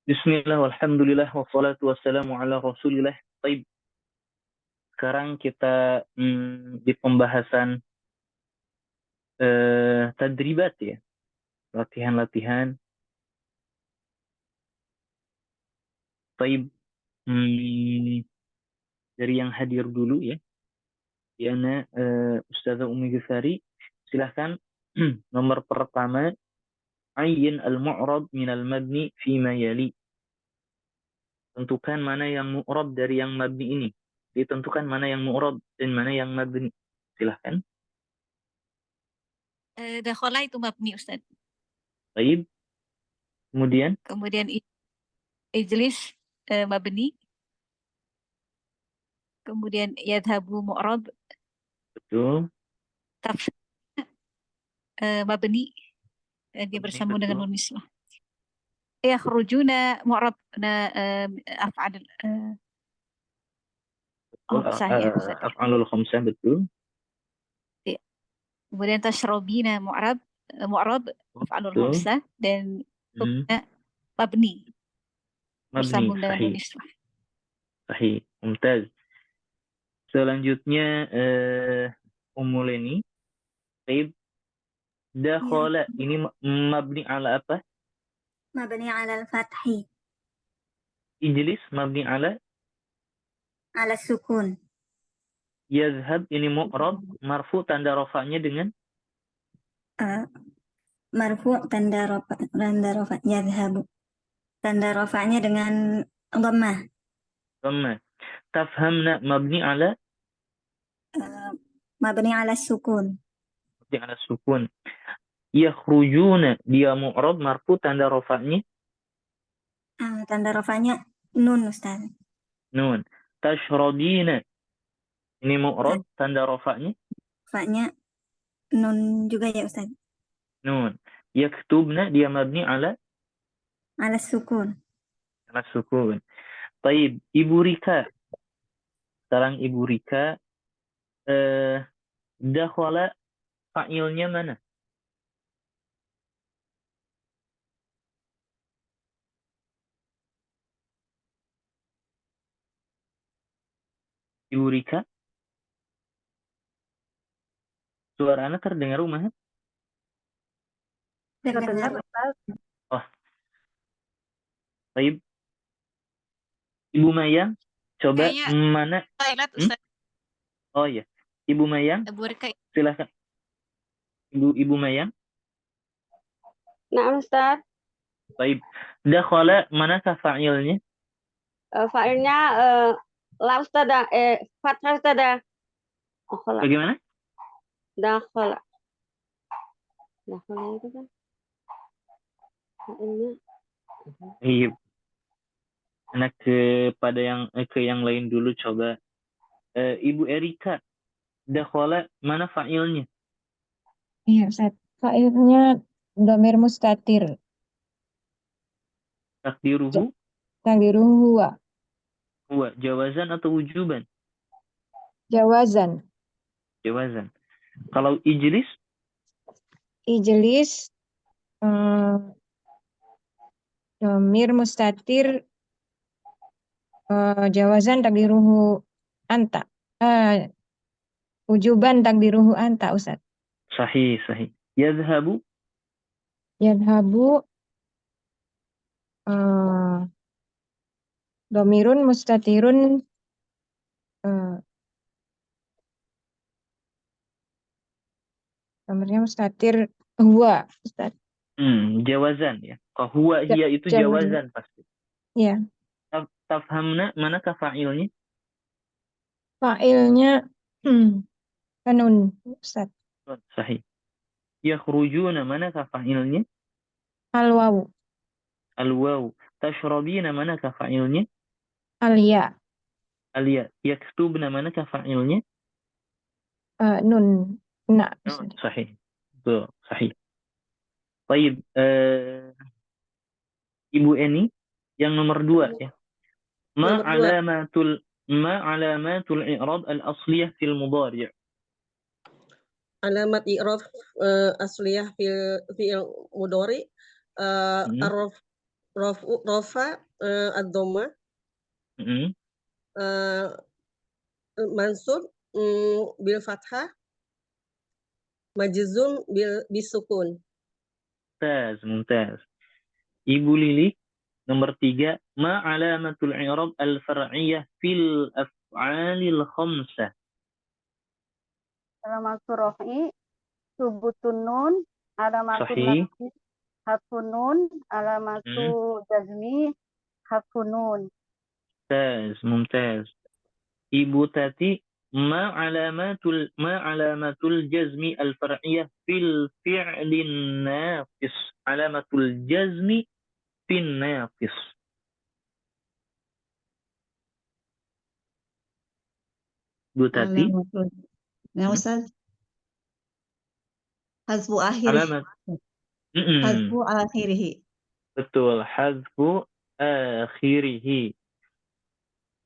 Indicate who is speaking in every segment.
Speaker 1: Bismillah, walhamdulillah, wassalatu wassalamu ala rasulillah. Baik, sekarang kita di pembahasan tadribat ya, latihan-latihan. Baik, dari yang hadir dulu ya, Diana, Ustazah Umi Ghifari, silahkan. Nomor pertama, ayyin al-mu'rab min al-mabni fima yali. Tentukan mana yang mu'rab dari yang mabni ini. Ditentukan mana yang mu'rab dan mana yang mabni. Silahkan.
Speaker 2: Dakhala itu mabni Ustaz.
Speaker 1: Baik. Kemudian
Speaker 2: Ijlis mabni. Kemudian yadhabu mu'rab.
Speaker 1: betul.
Speaker 2: Tafsir mabni. Dia bersambung dengan nun nisbah. Yakhrujuna mu'rab af'al
Speaker 1: Af'alul khamsah, betul.
Speaker 2: Kemudian tashrobina mu'rab af'alul khamsah dan mabni bersambung dengan nun nisbah.
Speaker 1: Sahih, mumtaz. Selanjutnya Ummul ini. Baik. Dakhala ini mabni ala apa?
Speaker 3: Mabni ala al-fathi.
Speaker 1: Ijlis mabni ala
Speaker 3: sukun.
Speaker 1: Yazhab ini mu'rab marfu tanda rafa'nya dengan
Speaker 3: marfu tanda rafa yazhabu. Tanda rafa'nya dengan dhammah.
Speaker 1: Tafhamna mabni ala
Speaker 3: sukun.
Speaker 1: mabni ala sukun. Yakhrujuna dia mu'rab marfu tanda rafa'nya
Speaker 3: tanda rafa'nya nun, Ustaz.
Speaker 1: Nun. Tashrabina ini mu'rab tanda rafa'nya
Speaker 3: nun juga ya, Ustaz.
Speaker 1: Nun. Yaktubna dia mabni ala
Speaker 3: sukun.
Speaker 1: Ala sukun. Baik, Ibu Rika. Sekarang Ibu Rika, dakhala fa'ilnya mana? Ibu Rika? Suara anak terdengar rumah?
Speaker 3: Terdengar, Ustaz.
Speaker 1: Oh. Baik. Ibu Mayang, coba mana? Oh iya. Ibu Mayang, silakan. Ibu Mayang.
Speaker 4: Nah, Ustaz.
Speaker 1: Baik. Dakhala manakah fa'ilnya?
Speaker 4: Fa'ilnya la Ustazah, fathah Ustazah.
Speaker 1: Bagaimana?
Speaker 4: Dakhala. Dakhala itu kan fa'ilnya.
Speaker 1: Iya. Anak ke yang lain dulu coba. Ibu Erika, dakhala mana fa'ilnya?
Speaker 5: Iya, Ustaz. Fa'ilnya dhamir mustatir.
Speaker 1: Takdiruhu?
Speaker 5: Takdiruhu huwa.
Speaker 1: Huwa. Jawazan atau wujuban?
Speaker 5: Jawazan.
Speaker 1: Jawazan. Kalau ijlis?
Speaker 5: Ijlis dhamir mustatir jawazan takdiruhu anta. Wujuban takdiruhu anta, Ustaz.
Speaker 1: Sahih. Yadhabu?
Speaker 5: Yadhabu dhamirun mustatirun dhamirnya mustatir huwa, Ustaz.
Speaker 1: Jawazan ya. Kalau huwa hiya itu jawazan pasti.
Speaker 5: Iya.
Speaker 1: Tafhamna manakah fa'ilnya?
Speaker 5: Fa'ilnya kanun, Ustaz.
Speaker 1: Sahih. Yakhrujuna manakah fa'ilnya?
Speaker 5: Al-wawu.
Speaker 1: Al-waw. Tashrabina manakah fa'ilnya?
Speaker 5: Al-ya.
Speaker 1: Al-ya. Yaktubna manakah fa'ilnya?
Speaker 5: Nun. Nah,
Speaker 1: sahih. Betul, sahih. Baik, Ibu Eni yang nomor 2 ya. Ma alamatul i'rab al-asliyah fil mudhari'.
Speaker 6: Alamat i'rab asliyah fil mudhari' Rofa ad-dhamma, mansub bil fathah, majzum bisukun.
Speaker 1: Mumtaz. Ibu Lili, nomor 3, ma alamatul i'rab al-far'iyah fil af'alil khamsah.
Speaker 4: Alamatul raf'i subutun nun, alamatul
Speaker 1: Sahih.
Speaker 4: nasbi harfun nun, alamatul jazmi harfun nun.
Speaker 1: Mumtaz. Ibu Tati, ma alamatul jazmi al-far'iyah fil fi'lin naqis. Alamatul jazmi fin naqis. Bu Tati,
Speaker 7: Ya Ustaz, hazfu akhirih.
Speaker 1: alamat.
Speaker 7: Hazfu akhirih.
Speaker 1: Betul, hazfu akhirih.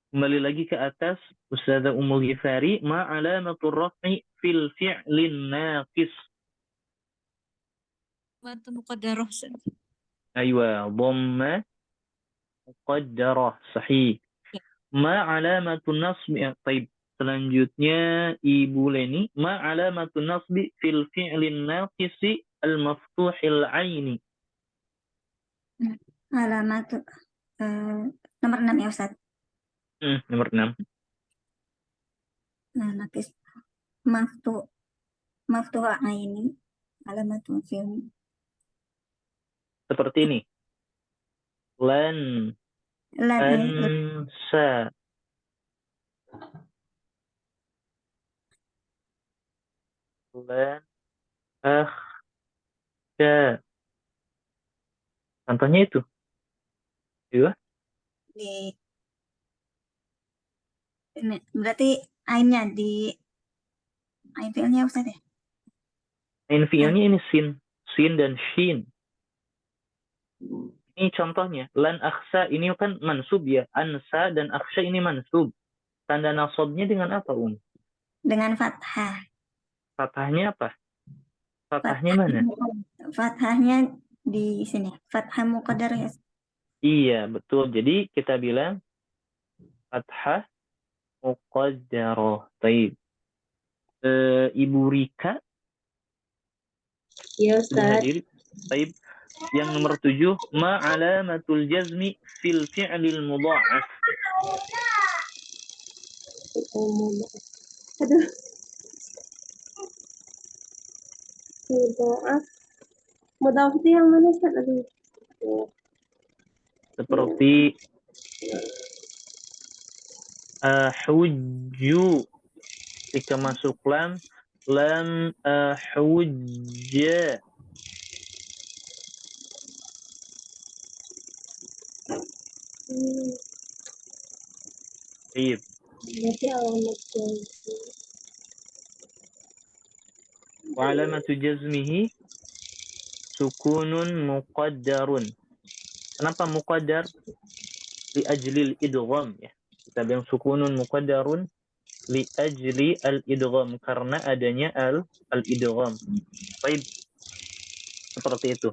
Speaker 1: Kembali lagi ke atas, Ustazah Ummul Ghifari, ma alamatul raf'i fil fi'lin naqis.
Speaker 2: Matu muqaddarah.
Speaker 1: Aywa, dhamma muqaddarah, sahih. Ma alamatul nasbi, taib. Selanjutnya Ibu Leni, ma alamatul nasbi fil fi'lin naqisi al-maftuhil aini.
Speaker 3: Alamat nomor 6 ya Ustaz.
Speaker 1: Nomor 6.
Speaker 3: Nah, nakis maftuh aini alamatul fi'l.
Speaker 1: Seperti ini. Lan ansa. Lan akhsha. Contohnya itu. Iya.
Speaker 3: Ini berarti ainnya di ain fi'ilnya Ustaz ya?
Speaker 1: Ain fi'ilnya ini sin dan shin. Ini contohnya, lan akhsa ini kan mansub ya. Ansa dan akhsha ini mansub. Tanda nasabnya dengan apa,
Speaker 3: Dengan fathah.
Speaker 1: Fathahnya apa? Fathahnya mana?
Speaker 3: Fathahnya di sini. Fathah muqaddar ya.
Speaker 1: Iya, betul. Jadi kita bilang fathah muqaddarah. Baik. Ibu Rika.
Speaker 4: Ya Ustaz.
Speaker 1: Baik. Yang nomor 7, ma alamatul jazmi fil fi'lil mudha'af.
Speaker 4: Aduh. Mudha'af itu yang mana Ustaz? Aduh.
Speaker 1: Seperti hujju. Ketika masuk lam hujja. Baik. Wa alamatu jazmihi sukunun muqaddarun. Kenapa muqaddar? Li ajlil idgham ya. Kita bilang sukunun muqaddarun li ajli al-idgham, karena adanya al-idgham. Baik. Seperti itu.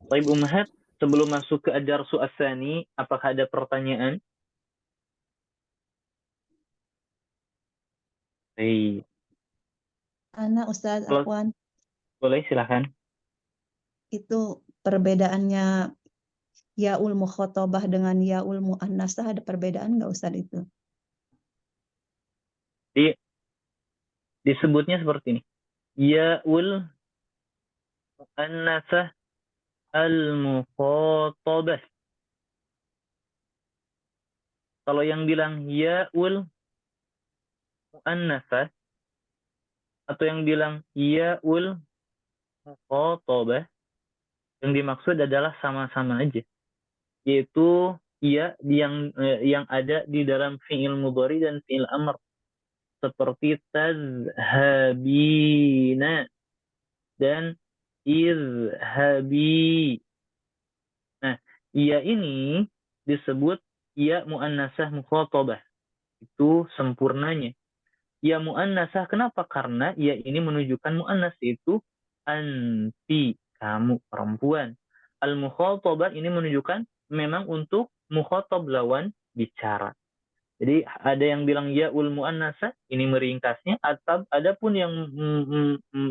Speaker 1: Baik Ummahat, sebelum masuk ke ad-darsu ats-tsani, apakah ada pertanyaan? Baik.
Speaker 7: Ana Ustaz Afwan.
Speaker 1: Boleh, silakan.
Speaker 7: Itu perbedaannya yaul mukhatabah dengan yaul muannasah, ada perbedaan nggak Ustaz itu?
Speaker 1: Disebutnya seperti ini. Yaul muannasah al-mukhatabah. Kalau yang bilang yaul muannasah atau yang bilang yaul mukhatabah, yang dimaksud adalah sama-sama aja, yaitu ya yang ada di dalam fi'il mudhari dan fi'il amr, seperti tazhabina dan izhabi. Nah, ya ini disebut ya muannasah mukhatabah. Itu sempurnanya. Ya muannasah, kenapa? Karena ya ini menunjukkan muannas, itu anti, kamu perempuan. Al-mukhatabah ini menunjukkan memang untuk mukhatab lawan bicara. Jadi ada yang bilang ya'ul muannasa, ini meringkasnya, atau ada pun yang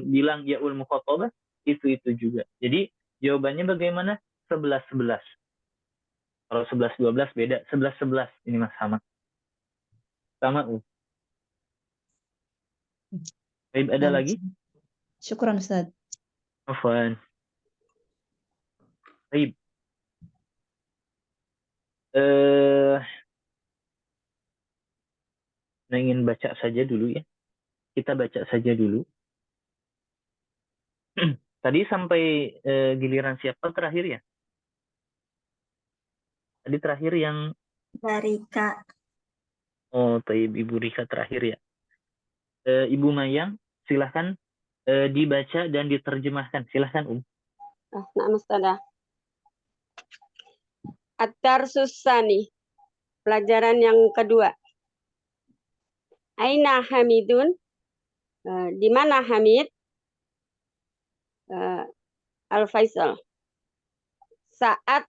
Speaker 1: bilang ya'ul mukhatabah, itu juga. Jadi jawabannya bagaimana? 11-11. Kalau 11-12 beda, 11-11 ini Mas sama. Sama. Baik, ada lagi?
Speaker 7: Syukran Ustaz.
Speaker 1: Afwan. Baik. Nah, ingin baca saja dulu ya. Kita baca saja dulu. Tadi sampai giliran siapa terakhir ya? Tadi terakhir yang
Speaker 3: Dari Kak.
Speaker 1: oh, Ibu Rika terakhir ya. Ibu Mayang, silahkan dibaca dan diterjemahkan. Silahkan
Speaker 4: Nah, Ustazah. At-Darsus Tsani, pelajaran yang kedua. Aina Hamidun, di mana Hamid? Al-Faisal. Saat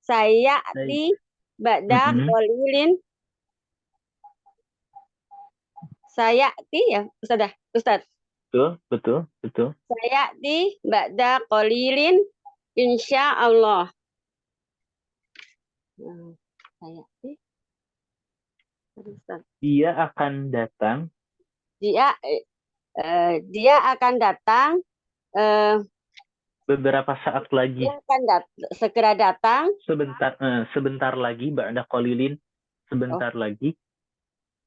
Speaker 4: saya di ba'da qalilin. Saya di ya, Ustaz.
Speaker 1: Betul.
Speaker 4: Saya di ba'da qalilin insya Allah. Saya di
Speaker 1: Dia akan datang.
Speaker 4: Dia akan datang
Speaker 1: Beberapa saat lagi.
Speaker 4: dia akan segera datang.
Speaker 1: Sebentar lagi, ba'da qalilin, sebentar lagi.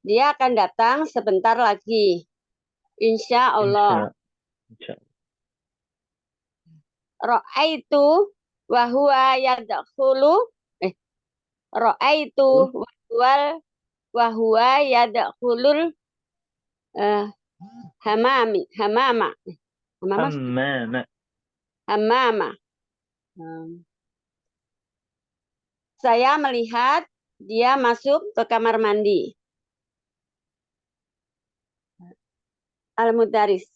Speaker 4: Dia akan datang sebentar lagi. Insya Allah.
Speaker 1: Insya Allah.
Speaker 4: Ra'aitu wa huwa yadkhulu. Ra'aitu wa huwa yadkhulul hamama. Saya melihat dia masuk ke kamar mandi. Al-Mudaris.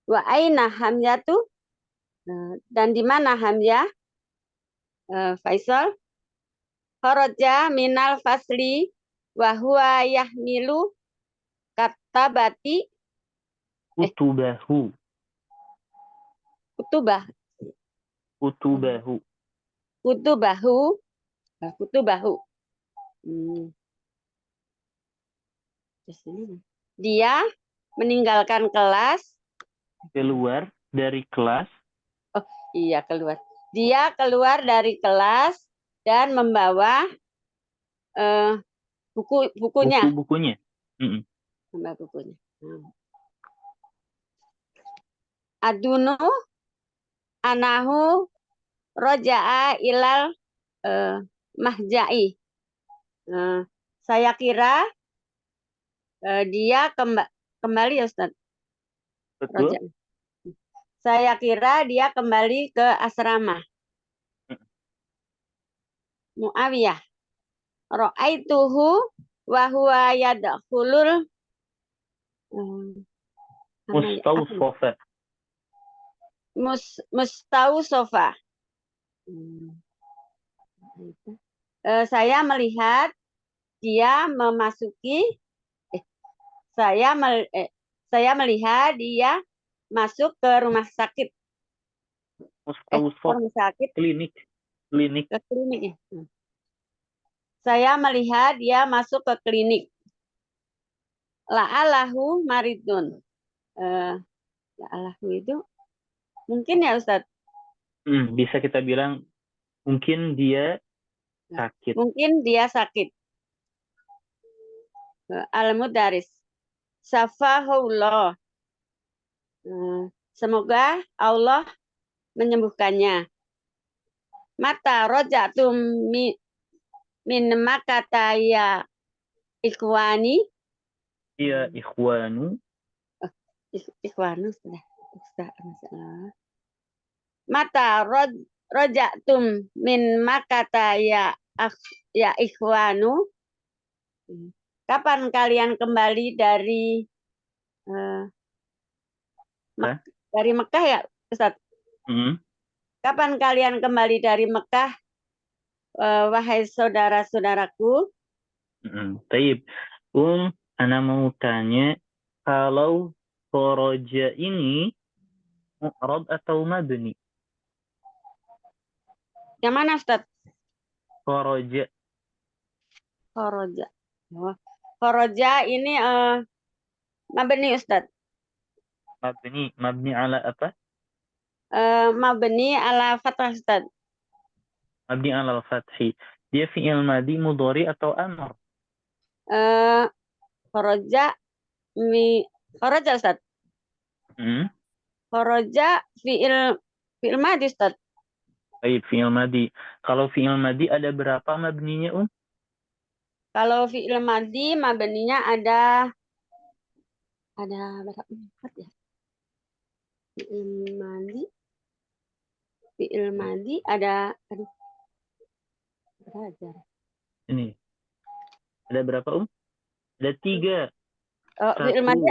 Speaker 4: Wa aina Hamzatu? Dan di mana Hamzah? Faisal. Kharaja minal fasli wa huwa yahmilu katabati
Speaker 1: Kutubahu.
Speaker 4: Dia meninggalkan kelas.
Speaker 1: Keluar dari kelas.
Speaker 4: Oh iya, keluar. Dia keluar dari kelas dan membawa bukunya.
Speaker 1: Bukunya.
Speaker 4: Membawa bukunya. Adunu anahu roja'a ilal mahja'i. Saya kira dia kembali ya Ustaz.
Speaker 1: Betul.
Speaker 4: Roja. Saya kira dia kembali ke asrama. Muawiyah. Ra'aituhu wa huwa yadkhulul Mustausofa. Saya melihat dia memasuki. Saya melihat dia masuk ke rumah sakit. Rumah sakit.
Speaker 1: Klinik.
Speaker 4: Ke klinik. Saya melihat dia masuk ke klinik. La'alahu maridun. La'alahu itu mungkin ya Ustaz.
Speaker 1: Bisa kita bilang mungkin dia sakit.
Speaker 4: Mungkin dia sakit. Al-Mudaris. Safahullah. Semoga Allah menyembuhkannya. Mata rojatum min makata ya ikhwani.
Speaker 1: Ya ikhwanu.
Speaker 4: Ikhwanu sudah masalah. Mata rojatum min makata ya ikhwanu. Kapan kalian kembali dari Mekah ya Ustaz? Kapan kalian kembali dari Mekah Wahai saudara-saudaraku,
Speaker 1: Taib. Ana mau tanya, kalau kharaja ini mu'rab atau mabni?
Speaker 4: yang mana Ustaz?
Speaker 1: Kharaja.
Speaker 4: Kharaja. Oh, kharaja ini mabni Ustaz.
Speaker 1: Mabni ala apa?
Speaker 4: Mabni ala fathah Ustaz.
Speaker 1: Mabni ala al-fathi. Dia fi'il madi mudhari atau amr?
Speaker 4: Kharaja Ustaz. Kharaja fi'il madi Ustaz.
Speaker 1: Baik, fi'il madi. Kalau fi'il madi ada berapa mabninya,
Speaker 4: Kalau fi'il madi mabninya ada berapa? 4 ya? Fi'il madi ada belajar.
Speaker 1: Ini. Ada berapa, Ada 3.
Speaker 4: Fi'il madi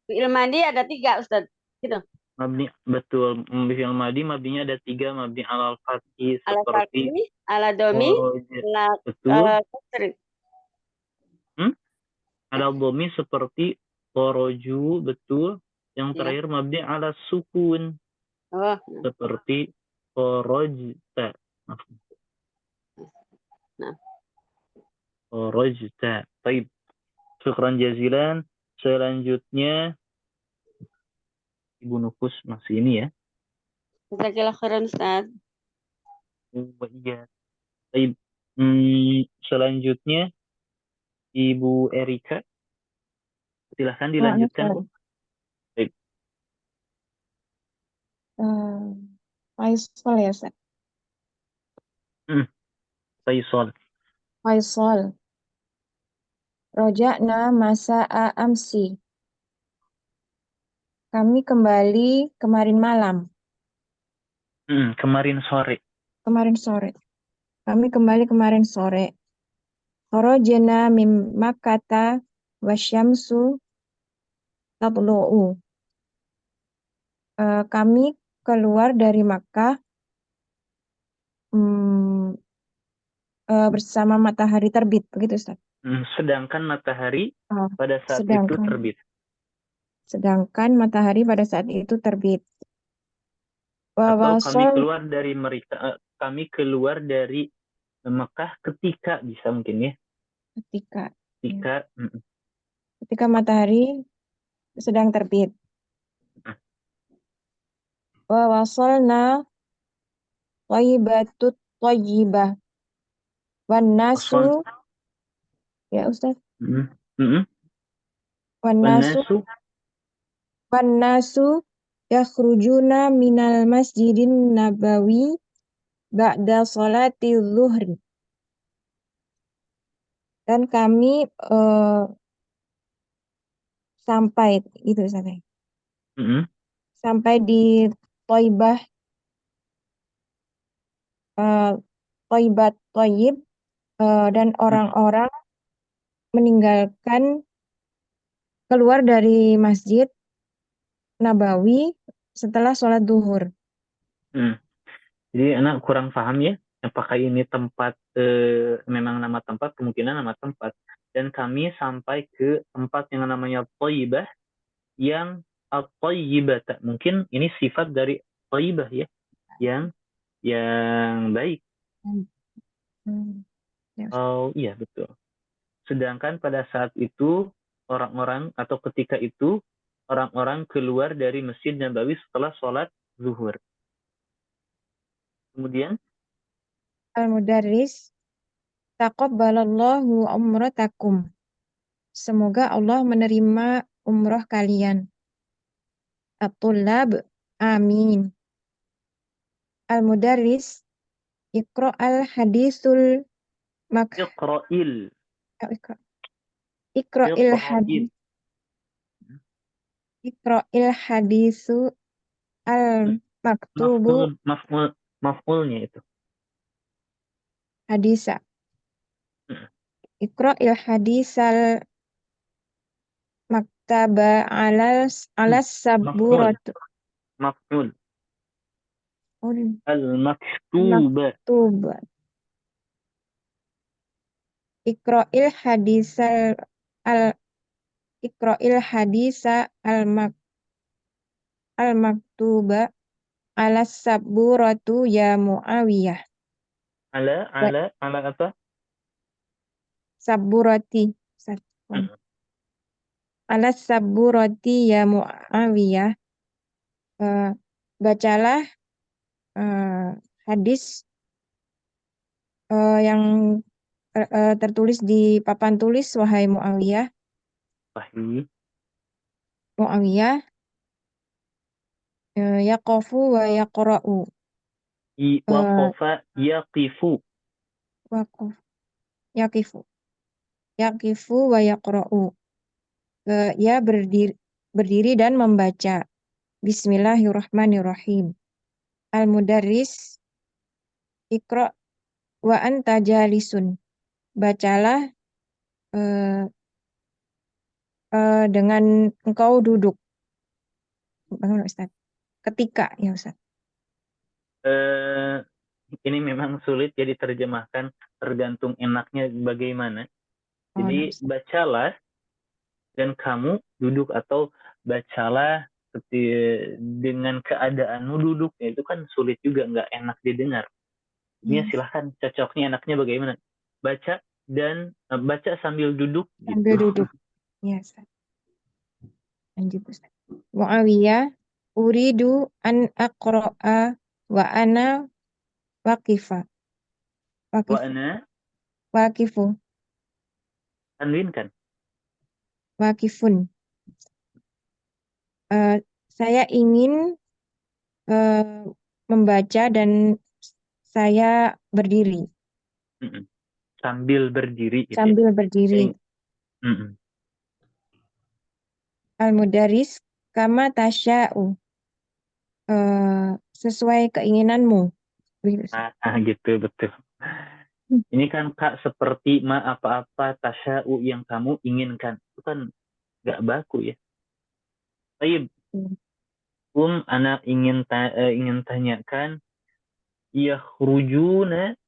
Speaker 4: fi'il madi ada 3 Ustaz. Gitu.
Speaker 1: Mabni, betul. Fi'il madi mabninya ada 3, mabni ala al-fathi
Speaker 4: Ala
Speaker 1: seperti
Speaker 4: fathi, ala domi,
Speaker 1: kharaja.
Speaker 4: ala
Speaker 1: Betul.
Speaker 4: kasri.
Speaker 1: Ada domi seperti kharaju, betul. Yang
Speaker 4: Iya.
Speaker 1: terakhir mabni ala sukun seperti kharajta. Kharajta. Baik. Syukran jazilan. Selanjutnya Ibu Nufus masih ini ya.
Speaker 4: Jazakallah khairan Ustaz.
Speaker 1: Iya. Baik. Selanjutnya Ibu Erika. Silahkan dilanjutkan, Bu. Baik.
Speaker 5: Faisal ya, Ustaz.
Speaker 1: Faisal.
Speaker 5: Faisal. Roja'na masa'a amsi. Kami kembali kemarin malam.
Speaker 1: Kemarin sore.
Speaker 5: Kemarin sore. Kami kembali kemarin sore. Kharajna mim Makkata wasyamsu tatlu'u. Kami keluar dari Makkah bersama matahari terbit, begitu Ustaz.
Speaker 1: Sedangkan matahari pada saat itu terbit.
Speaker 5: Sedangkan matahari pada saat itu terbit.
Speaker 1: Atau kami keluar dari Mekah ketika bisa mungkin ya. Ketika
Speaker 5: matahari sedang terbit. Wa wasalna thayyibatut thayyibah. Wan nasu ya Ustaz. Wan nasu yakhrujuna minal masjidin nabawi ba'da sholati zuhri. Dan kami sampai itu Ustaz. Sampai di Thayyibah Thayyibat Thayyib dan orang-orang meninggalkan keluar dari Masjid Nabawi setelah sholat duhur.
Speaker 1: Jadi anak kurang paham ya, apakah ini tempat memang nama tempat, kemungkinan nama tempat. Dan kami sampai ke tempat yang namanya Thayyibah, yang at-thayyibah. Mungkin ini sifat dari Thayyibah ya, yang baik. Oh iya betul. Sedangkan pada saat itu orang-orang atau ketika itu orang-orang keluar dari Masjid Nabawi setelah sholat zuhur. Kemudian
Speaker 5: Al-Mudarris, taqabbalallahu umratakum. Semoga Allah menerima umroh kalian. At-tullab, amin. Al-Mudarris, Iqra'al hadisul
Speaker 1: Iqra'il
Speaker 5: hadisu al-maktubu
Speaker 1: maf'ulnya itu.
Speaker 5: Hadisa. Iqra'il hadisal maktaba alas saburatu.
Speaker 1: Maf'ul. Al-maktuba.
Speaker 5: Iqra'il hadisal al Iqra'il hadisa al maktuba ala saburatu ya Muawiyah.
Speaker 1: Ala apa?
Speaker 5: Saburati.
Speaker 1: Mm.
Speaker 5: Ala saburati ya Muawiyah. Bacalah hadis yang tertulis di papan tulis, wahai Muawiyah.
Speaker 1: Sahih.
Speaker 5: Muawiyah yaqafu wa yaqra'u.
Speaker 1: Waqafa yaqifu.
Speaker 5: Waqaf yaqifu. Yaqifu wa yaqra'u. Ya berdiri dan membaca. Bismillahirrahmanirrahim. Al-Mudarris Iqra' wa anta jalisun. Bacalah dengan engkau duduk. Bangun Ustaz. Ketika ya Ustaz.
Speaker 1: Ini memang sulit ya diterjemahkan, tergantung enaknya bagaimana. Jadi bacalah dan kamu duduk, atau bacalah dengan keadaanmu duduk, ya itu kan sulit juga, nggak enak didengar. Ini silahkan cocoknya enaknya bagaimana. Baca sambil duduk.
Speaker 5: Sambil
Speaker 1: gitu.
Speaker 5: duduk. Ya Ustaz. Lanjut Ustaz. Muawiyah uridu an aqra'a wa ana waqifa.
Speaker 1: Wa ana
Speaker 5: Waqifu.
Speaker 1: tanwinkan.
Speaker 5: Waqifun. Saya ingin membaca dan saya berdiri.
Speaker 1: Sambil berdiri. Gitu
Speaker 5: Sambil berdiri. Al-Mudaris kama tasya'u. Sesuai keinginanmu.
Speaker 1: Gitu, betul. Ini kan Kak seperti ma apa-apa tasya'u yang kamu inginkan. Itu kan nggak baku ya. Baik. Anak ingin tanyakan, yakhrujuna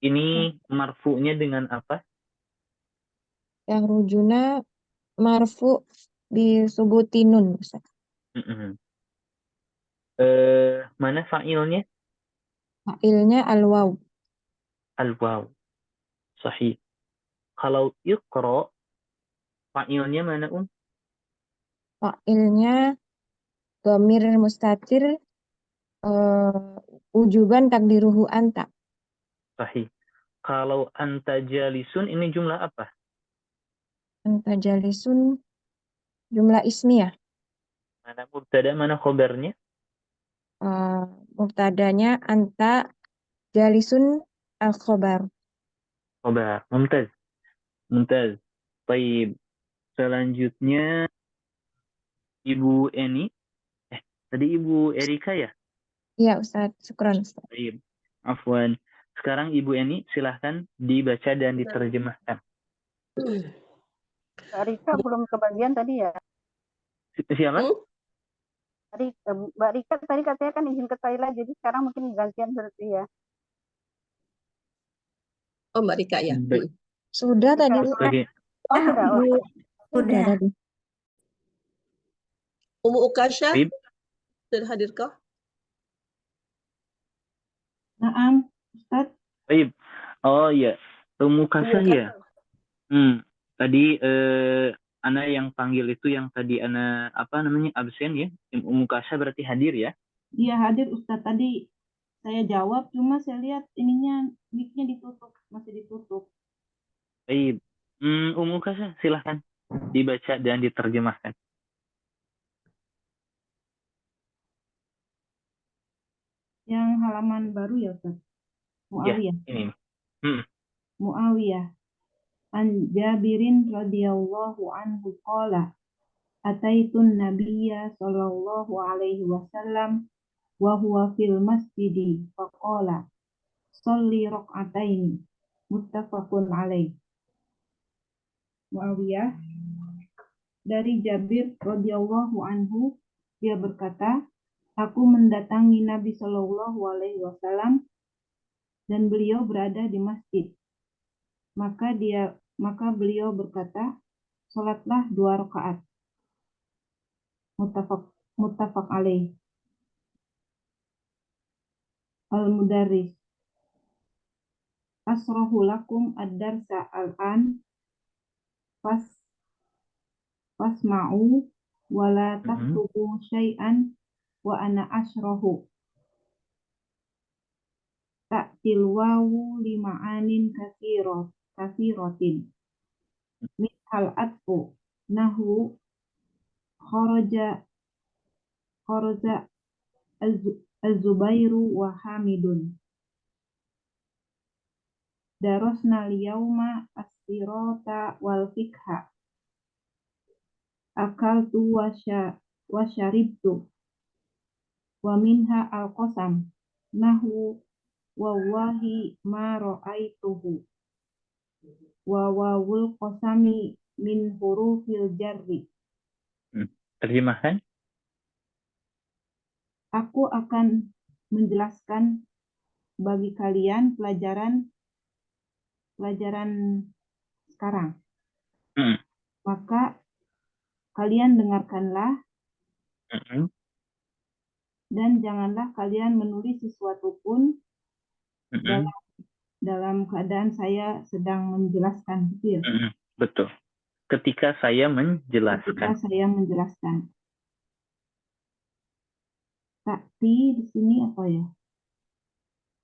Speaker 1: ini marfu'nya dengan apa?
Speaker 5: Yakhrujuna marfu' bi subutinun.
Speaker 1: Mana fa'ilnya?
Speaker 5: Fa'ilnya al-waw.
Speaker 1: Al-waw. Sahih. Kalau iqra, fa'ilnya mana
Speaker 5: Fa'ilnya dhamir mustatir ujuban takdiruhu anta.
Speaker 1: Sahih. Kalau anta jalisun ini jumlah apa?
Speaker 5: Anta jalisun jumlah ismiyah.
Speaker 1: Mana mubtada, mana khobarnya?
Speaker 5: Mubtadanya anta jalisun al-khobar.
Speaker 1: Khobar. Mumtaz. Baik. Selanjutnya Ibu Eni. Tadi Ibu Erika ya?
Speaker 5: Iya Ustaz, syukran Ustaz.
Speaker 1: Baik. Afwan. Sekarang Ibu Eni silahkan dibaca dan diterjemahkan.
Speaker 8: Mbak Rika belum kebagian tadi ya?
Speaker 1: Siapa?
Speaker 8: Tadi Mbak Rika tadi katanya kan izin ke toilet, jadi sekarang mungkin gantian berarti ya.
Speaker 6: Oh, Mbak Rika ya.
Speaker 5: Sudah tadi.
Speaker 8: Oh, sudah.
Speaker 5: Sudah tadi.
Speaker 6: Umu Ukasha, sudah hadirkah?
Speaker 9: Naam, Ustaz.
Speaker 1: Baik. Oh iya, Umu Ukasha ya. Tadi Ana yang panggil itu yang tadi Ana absen ya. Umu Ukasha berarti hadir ya?
Speaker 9: Iya hadir Ustaz. Tadi saya jawab, cuma saya lihat ininya mic-nya ditutup, masih ditutup.
Speaker 1: Baik. Umu Ukasha silahkan dibaca dan diterjemahkan.
Speaker 9: Yang halaman baru ya Ustaz? Muawiyah.
Speaker 1: Ya, ini.
Speaker 9: Muawiyah. An Jabirin radhiyallahu anhu qala ataitun nabiyya sallallahu alaihi wasallam wa huwa fil masjidi faqala sholli rak'ataini muttafaqun alaih. Muawiyah dari Jabir radhiyallahu anhu, dia berkata, aku mendatangi Nabi Shallallahu alaihi wasallam dan beliau berada di masjid. Maka beliau berkata, sholatlah 2 rakaat. Muttafaq alaih. Al-Mudarris. Asrahu lakum ad-darsa al-an fasma'u wa la taktubu syai'an wa ana asrahu. Ta'til wawu lima'anin kathiratin. Mithal atfu nahu kharaja az-Zubairu wa Hamidun. Darasna al-yawma as-sirata wal fiqha. Akaltu wa syaribtu. Wa minha al-qasam. Nahu wallahi ma ra'aituhu. Wa wawul qasami min hurufil jarri.
Speaker 1: Terjemahan?
Speaker 9: Aku akan menjelaskan bagi kalian pelajaran sekarang. Maka kalian dengarkanlah dan janganlah kalian menulis sesuatu pun dalam keadaan saya sedang menjelaskan.
Speaker 1: Betul. Ketika saya menjelaskan.
Speaker 9: Takti di sini apa ya?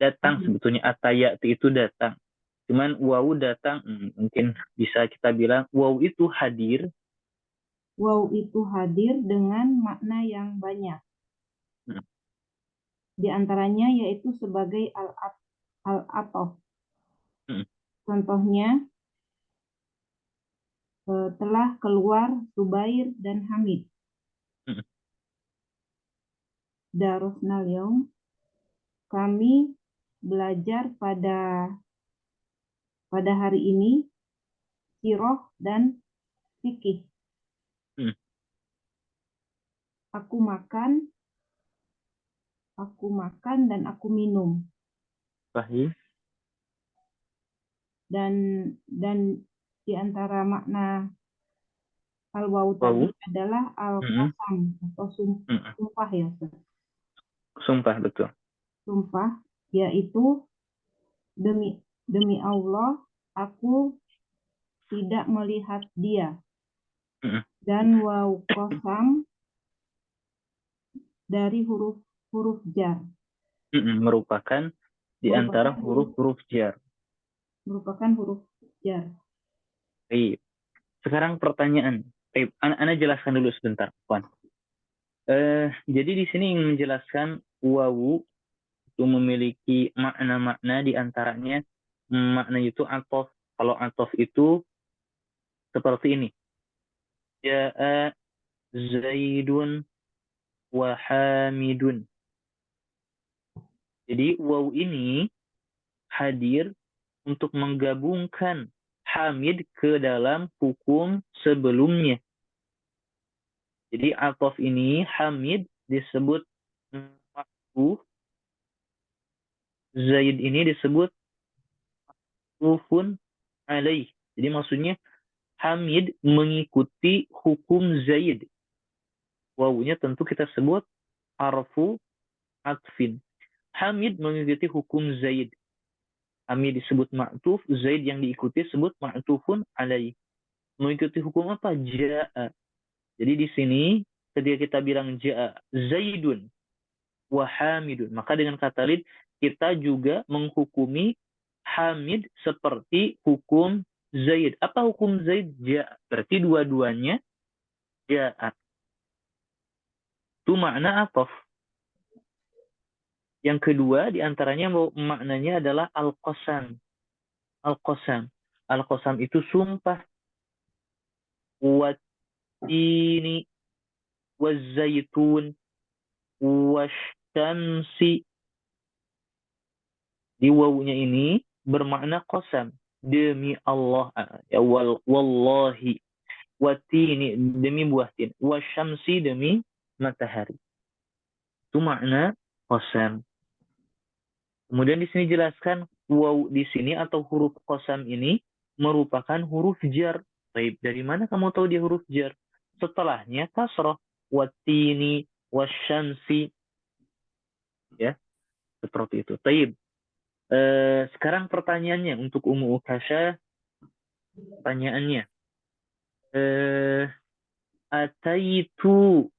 Speaker 1: Datang sebetulnya, atayati itu datang. Cuman wawu datang, mungkin bisa kita bilang wawu itu hadir.
Speaker 9: Wawu itu hadir dengan makna yang banyak. Di antaranya yaitu sebagai al-atof. Contohnya, telah keluar Zubair dan Hamid. Darusnal yaum, kami belajar pada hari ini sirah dan fikih. Aku makan dan aku minum.
Speaker 1: Sahih.
Speaker 9: Dan di antara makna al-wawu tadi adalah al-qasam atau sumpah ya.
Speaker 1: Sumpah, betul.
Speaker 9: Sumpah, yaitu demi Allah aku tidak melihat dia. Dan wawu qasam dari huruf jar.
Speaker 1: Merupakan di antara huruf jar.
Speaker 9: Merupakan huruf jar.
Speaker 1: Baik. Sekarang pertanyaan. Ana jelaskan dulu sebentar, Puan. Jadi di sini ingin menjelaskan wawu itu memiliki makna-makna, di antaranya makna itu atof. Kalau atof itu seperti ini. Ja'a Zaidun wa Hamidun. Jadi wawu ini hadir untuk menggabungkan Hamid ke dalam hukum sebelumnya. Jadi atof ini Hamid disebut ma'tuf, Zaid ini disebut ma'tufun alaih. Jadi maksudnya Hamid mengikuti hukum Zaid. Wawunya tentu kita sebut harfu atfin. Hamid mengikuti hukum Zaid. Hamid disebut ma'tuf, Zaid yang diikuti disebut ma'tufun alaih. Mengikuti hukum apa? Ja'a. Jadi di sini ketika kita bilang ja'a Zaidun wa Hamidun, maka dengan kata lid kita juga menghukumi Hamid seperti hukum Zaid. Apa hukum Zaid? Ja'a. Berarti dua-duanya ja'a. Itu makna atof. Yang kedua diantaranya maknanya adalah al-qasam. Al-qasam. Al-qasam itu sumpah. Wat-tini waz-zaitun wasyamsi. Di wawunya ini bermakna qasam. Demi Allah. Ya wallahi. Wat-tini demi buah tin. Wasyamsi demi matahari. Itu makna qasam. Kemudian di sini jelaskan wawu di sini atau huruf qasam ini merupakan huruf jar. Baik, dari mana kamu tahu dia huruf jar? Setelahnya kasrah. Wattini, wasyamsi. Ya, seperti itu. Baik. Sekarang pertanyaannya untuk Ummu Ukasha. Pertanyaannya. Ataitu.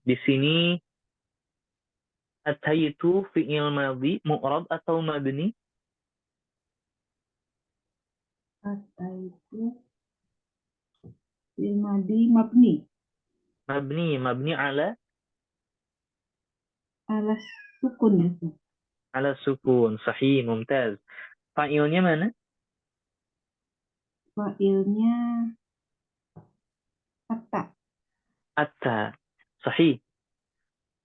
Speaker 1: Di sini ataitu fi'il madhi mu'rab atau mabni?
Speaker 9: Ataitu fi'il madhi mabni
Speaker 1: Mabni ala
Speaker 9: ala sukun ya, Ustaz.
Speaker 1: ala sukun. Sahih, mumtaz. Fa'ilnya mana?
Speaker 9: Fa'ilnya atta.
Speaker 1: Atta. Sahih.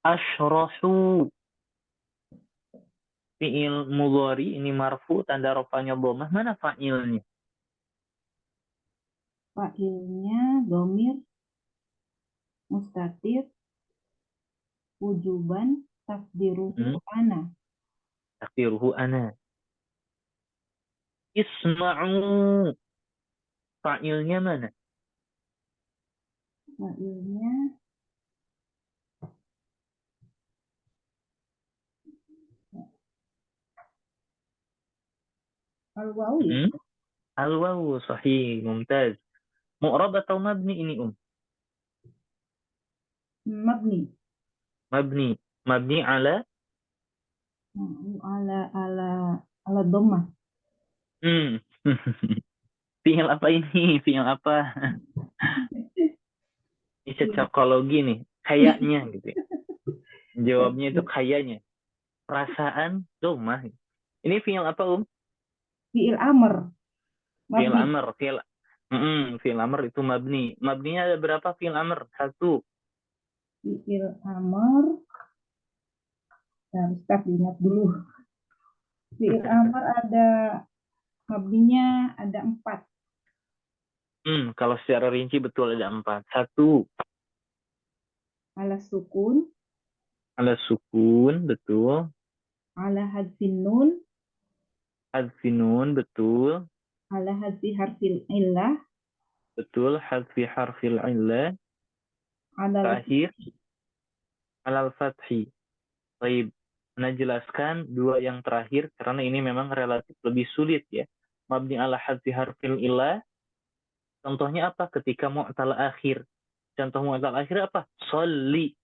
Speaker 1: Ashrahu. Fi'il mudhari ini marfu tanda rafanya dhammah. Mana fa'ilnya?
Speaker 9: Fa'ilnya dhamir mustatir wujuban takdiruhu ana.
Speaker 1: Takdiruhu ana. Isma'u. Fa'ilnya mana?
Speaker 9: Fa'ilnya al-wawu ya.
Speaker 1: Al-wawu. Sahih, mumtaz. Mu'rab atau mabni ini
Speaker 9: Mabni.
Speaker 1: Mabni. Mabni ala
Speaker 9: Ala dhammah.
Speaker 1: Fi'il apa ini? Fi'il apa? Ini cocokologi nih. Kayaknya gitu ya. Jawabnya itu kayaknya. Perasaan dhammah. Ini fi'il apa,
Speaker 9: Fi'il amr.
Speaker 1: Fi'il
Speaker 9: Mabni.
Speaker 1: amr. Fi'il amr itu mabni. Mabninya ada berapa fi'il amr? 1.
Speaker 9: Fi'il amr. Nah, Ustaz ingat dulu. Fi'il amr ada mabninya ada 4.
Speaker 1: Kalau secara rinci betul ada 4. 1.
Speaker 9: Ala sukun.
Speaker 1: Ala sukun, betul.
Speaker 9: Ala hadfin nun.
Speaker 1: Hadfi nun, betul.
Speaker 9: Ala hadfi harfil illah.
Speaker 1: Betul. Hadfi harfil illah.
Speaker 9: Ala
Speaker 1: Terakhir. Alal fathi. Baik. Anda jelaskan 2 yang terakhir karena ini memang relatif lebih sulit ya. Mabni ala hadfi harfil illah. Contohnya apa? Ketika mu'tal akhir. Contoh mu'tal akhir apa? Sholli.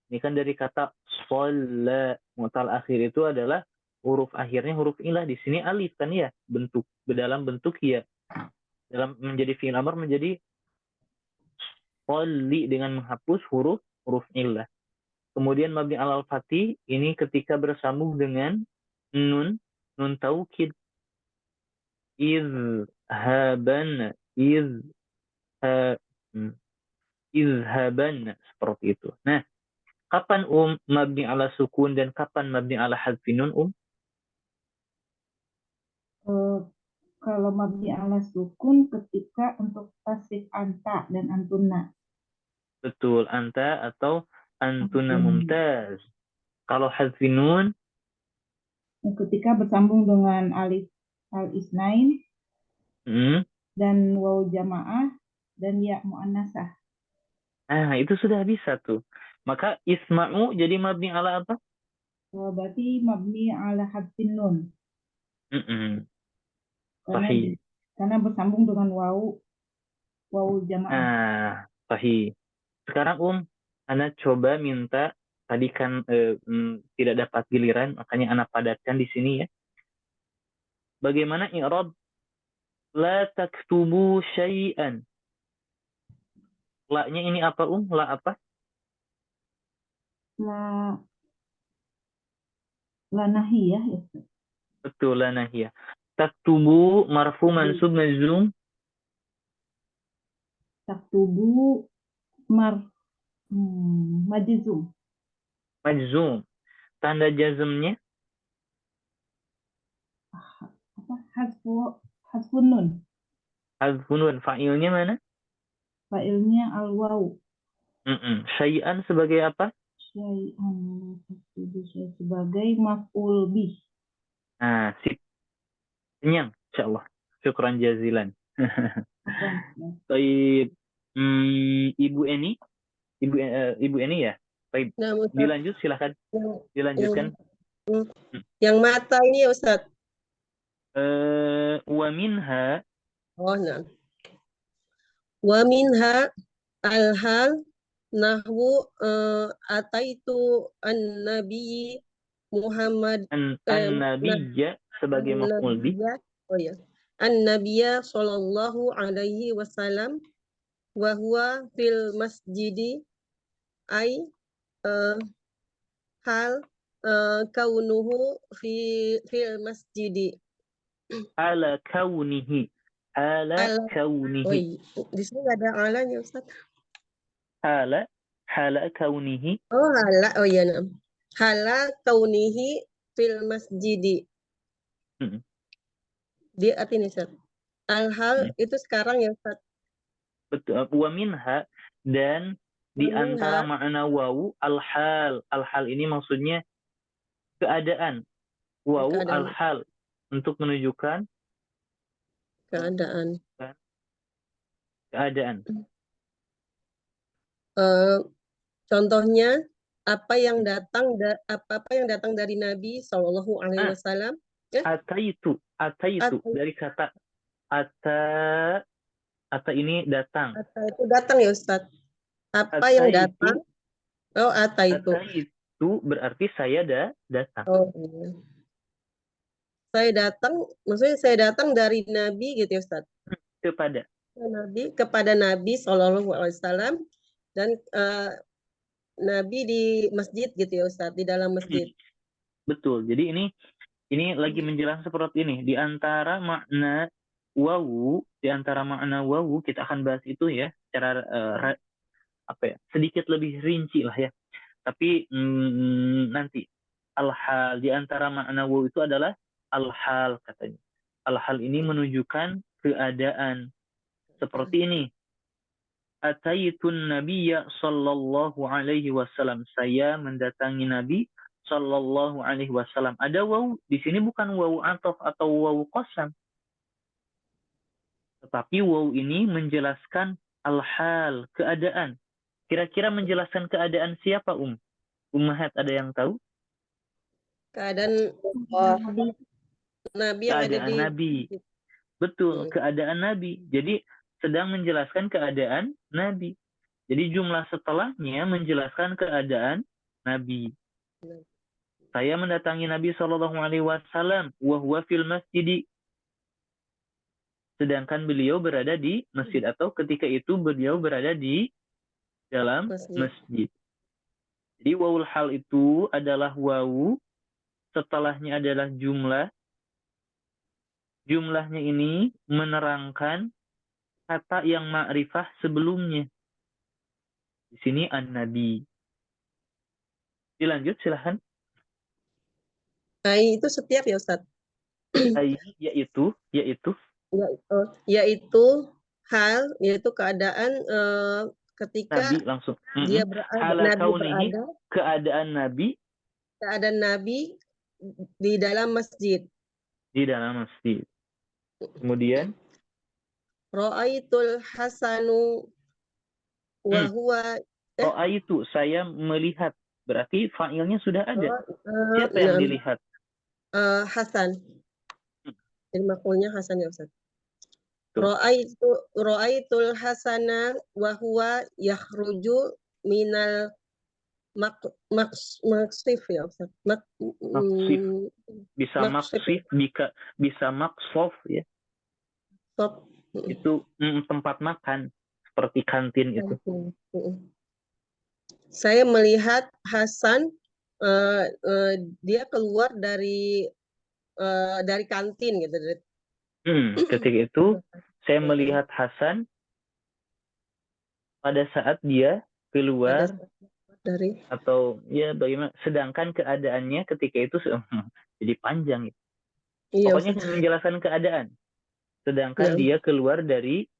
Speaker 1: Ini kan dari kata sholla. Mu'tal akhir itu adalah huruf akhirnya huruf ilah. Di sini alif kan ya. Dalam bentuk ya. Dalam menjadi fi'il amr menjadi sholli dengan menghapus huruf ilah. Kemudian mabni alal fathi ini ketika bersambung dengan nun taukid. Izhaban seperti itu. Nah, kapan mabni ala sukun dan kapan mabni ala hadfi nun
Speaker 9: Kalau mabni ala sukun ketika untuk tasrif anta dan antuna.
Speaker 1: Betul, anta atau antuna, mumtaz. Kalau hadfi nun
Speaker 9: ketika bersambung dengan alif al-isnain dan waw jamaah dan ya muannasah.
Speaker 1: Nah, itu sudah bisa tuh. Maka isma'u jadi mabni ala apa?
Speaker 9: Berarti mabni ala hadfin nun.
Speaker 1: Sahih.
Speaker 9: Karena bersambung dengan waw jamaah.
Speaker 1: Sahih. Sekarang Ana coba minta, tadi kan tidak dapat giliran, makanya Ana padatkan di sini ya. Bagaimana i'rab la taktubu syai'an? La-nya ini apa, La apa?
Speaker 9: La nahiyah ya.
Speaker 1: Betul, la nahiyah. Taktubu marfu mansub majzum.
Speaker 9: Taktubu majzum.
Speaker 1: Majzum. Tanda jazmnya?
Speaker 9: Hadfun nun.
Speaker 1: Hadfun nun. Fa'ilnya mana?
Speaker 9: Fa'ilnya al-waw.
Speaker 1: Syai'an sebagai apa?
Speaker 9: Syai'an sebagai maf'ul bih.
Speaker 1: Sip. Kenyang, insyaallah. Syukran jazilan.
Speaker 9: Bukan, ya.
Speaker 1: Baik. Ibu Eni, Ibu Eni ya. Baik.
Speaker 6: Nah, Ustaz,
Speaker 1: Dilanjut silahkan.
Speaker 6: yang,
Speaker 1: Dilanjutkan.
Speaker 6: yang mata ini ya Ustaz.
Speaker 1: Wa minha
Speaker 6: Oh, nah. Wa minha al-hal nahwu ataitu an-nabi Muhammad
Speaker 1: an-nabiyya sebagai maf'ul bih.
Speaker 6: Oh ya. An-nabiyya sallallahu alaihi wasallam wa huwa fil masjidi ai hal kaunuhu fil masjidi.
Speaker 1: Ala kaunihi. Ala
Speaker 6: Oh,
Speaker 1: kaunihi.
Speaker 6: di sini nggak ada alanya Ustaz.
Speaker 1: Hala kaunihi.
Speaker 6: Oh, hala. Oh iya, nah. Hala kaunihi fil masjidi. Dia artinya Ustaz. Al-hal itu sekarang ya Ustaz.
Speaker 1: Betul. Wa minha dan di antara makna wawu al-hal. Al-hal ini maksudnya keadaan. Wawu al-hal untuk menunjukkan
Speaker 6: keadaan. Contohnya apa yang datang dari Nabi Shallallahu Alaihi Wasallam.
Speaker 1: Ataitu dari kata ata ini datang.
Speaker 6: Ata itu datang ya Ustadz. Apa yang datang? Oh, ata itu.
Speaker 1: Ata itu berarti saya datang.
Speaker 6: Oh, iya. Saya datang, maksudnya saya datang dari Nabi gitu ya Ustadz. Kepada Nabi Shallallahu Alaihi Wasallam dan Nabi di masjid gitu ya Ustadz, di dalam masjid.
Speaker 1: Betul. Jadi ini lagi menjelaskan seperti ini. Di antara makna wawu kita akan bahas itu ya secara sedikit lebih rinci lah ya. Tapi nanti al-hal di antara makna wawu itu adalah al-hal katanya. Al-hal ini menunjukkan keadaan seperti ini. Ataitun nabiyya sallallahu alaihi wasallam. Saya mendatangi Nabi sallallahu alaihi wasallam. Ada wawu di sini, bukan wawu ataf atau wawu qasam. Tetapi wawu ini menjelaskan al-hal, keadaan. Kira-kira menjelaskan keadaan siapa, Ummahat ada yang tahu?
Speaker 6: Keadaan Nabi yang ada di
Speaker 1: Nabi. Betul, keadaan Nabi. Jadi sedang menjelaskan keadaan Nabi. Jadi jumlah setelahnya menjelaskan keadaan Nabi. Saya mendatangi Nabi Shallallahu Alaihi Wasallam, wa huwa fil masjid. Sedangkan beliau berada di masjid, atau ketika itu beliau berada di dalam masjid. Jadi wawul hal itu adalah wawu, setelahnya adalah jumlah. Jumlahnya ini menerangkan kata yang ma'rifah sebelumnya. Di sini an-nabi. Dilanjut silahkan.
Speaker 6: Ai itu setiap ya Ustaz.
Speaker 1: Ai yaitu
Speaker 6: hal, yaitu keadaan ketika
Speaker 1: Nabi langsung.
Speaker 6: Dia berada,
Speaker 1: keadaan Nabi
Speaker 6: di dalam masjid.
Speaker 1: Di dalam masjid. Kemudian
Speaker 6: Ra'aitul hasanu wa huwa
Speaker 1: Ra'aitu, saya melihat. Berarti fa'ilnya sudah ada. Siapa yang dilihat?
Speaker 6: Hasan. Jadi makulnya Hasan ya Ustaz. Ra'aitul hasana wa huwa yakhruju minal maksif ya Ustaz.
Speaker 1: Maksif. Bisa maksif, bisa maksof ya. Itu tempat makan seperti kantin itu.
Speaker 6: Saya melihat Hasan dia keluar dari kantin gitu.
Speaker 1: Ketika itu saya melihat Hasan pada saat dia keluar
Speaker 6: dari,
Speaker 1: atau ya bagaimana, sedangkan keadaannya ketika itu jadi panjang.
Speaker 6: Iya,
Speaker 1: pokoknya menjelaskan keadaan. Sedangkan dia keluar dari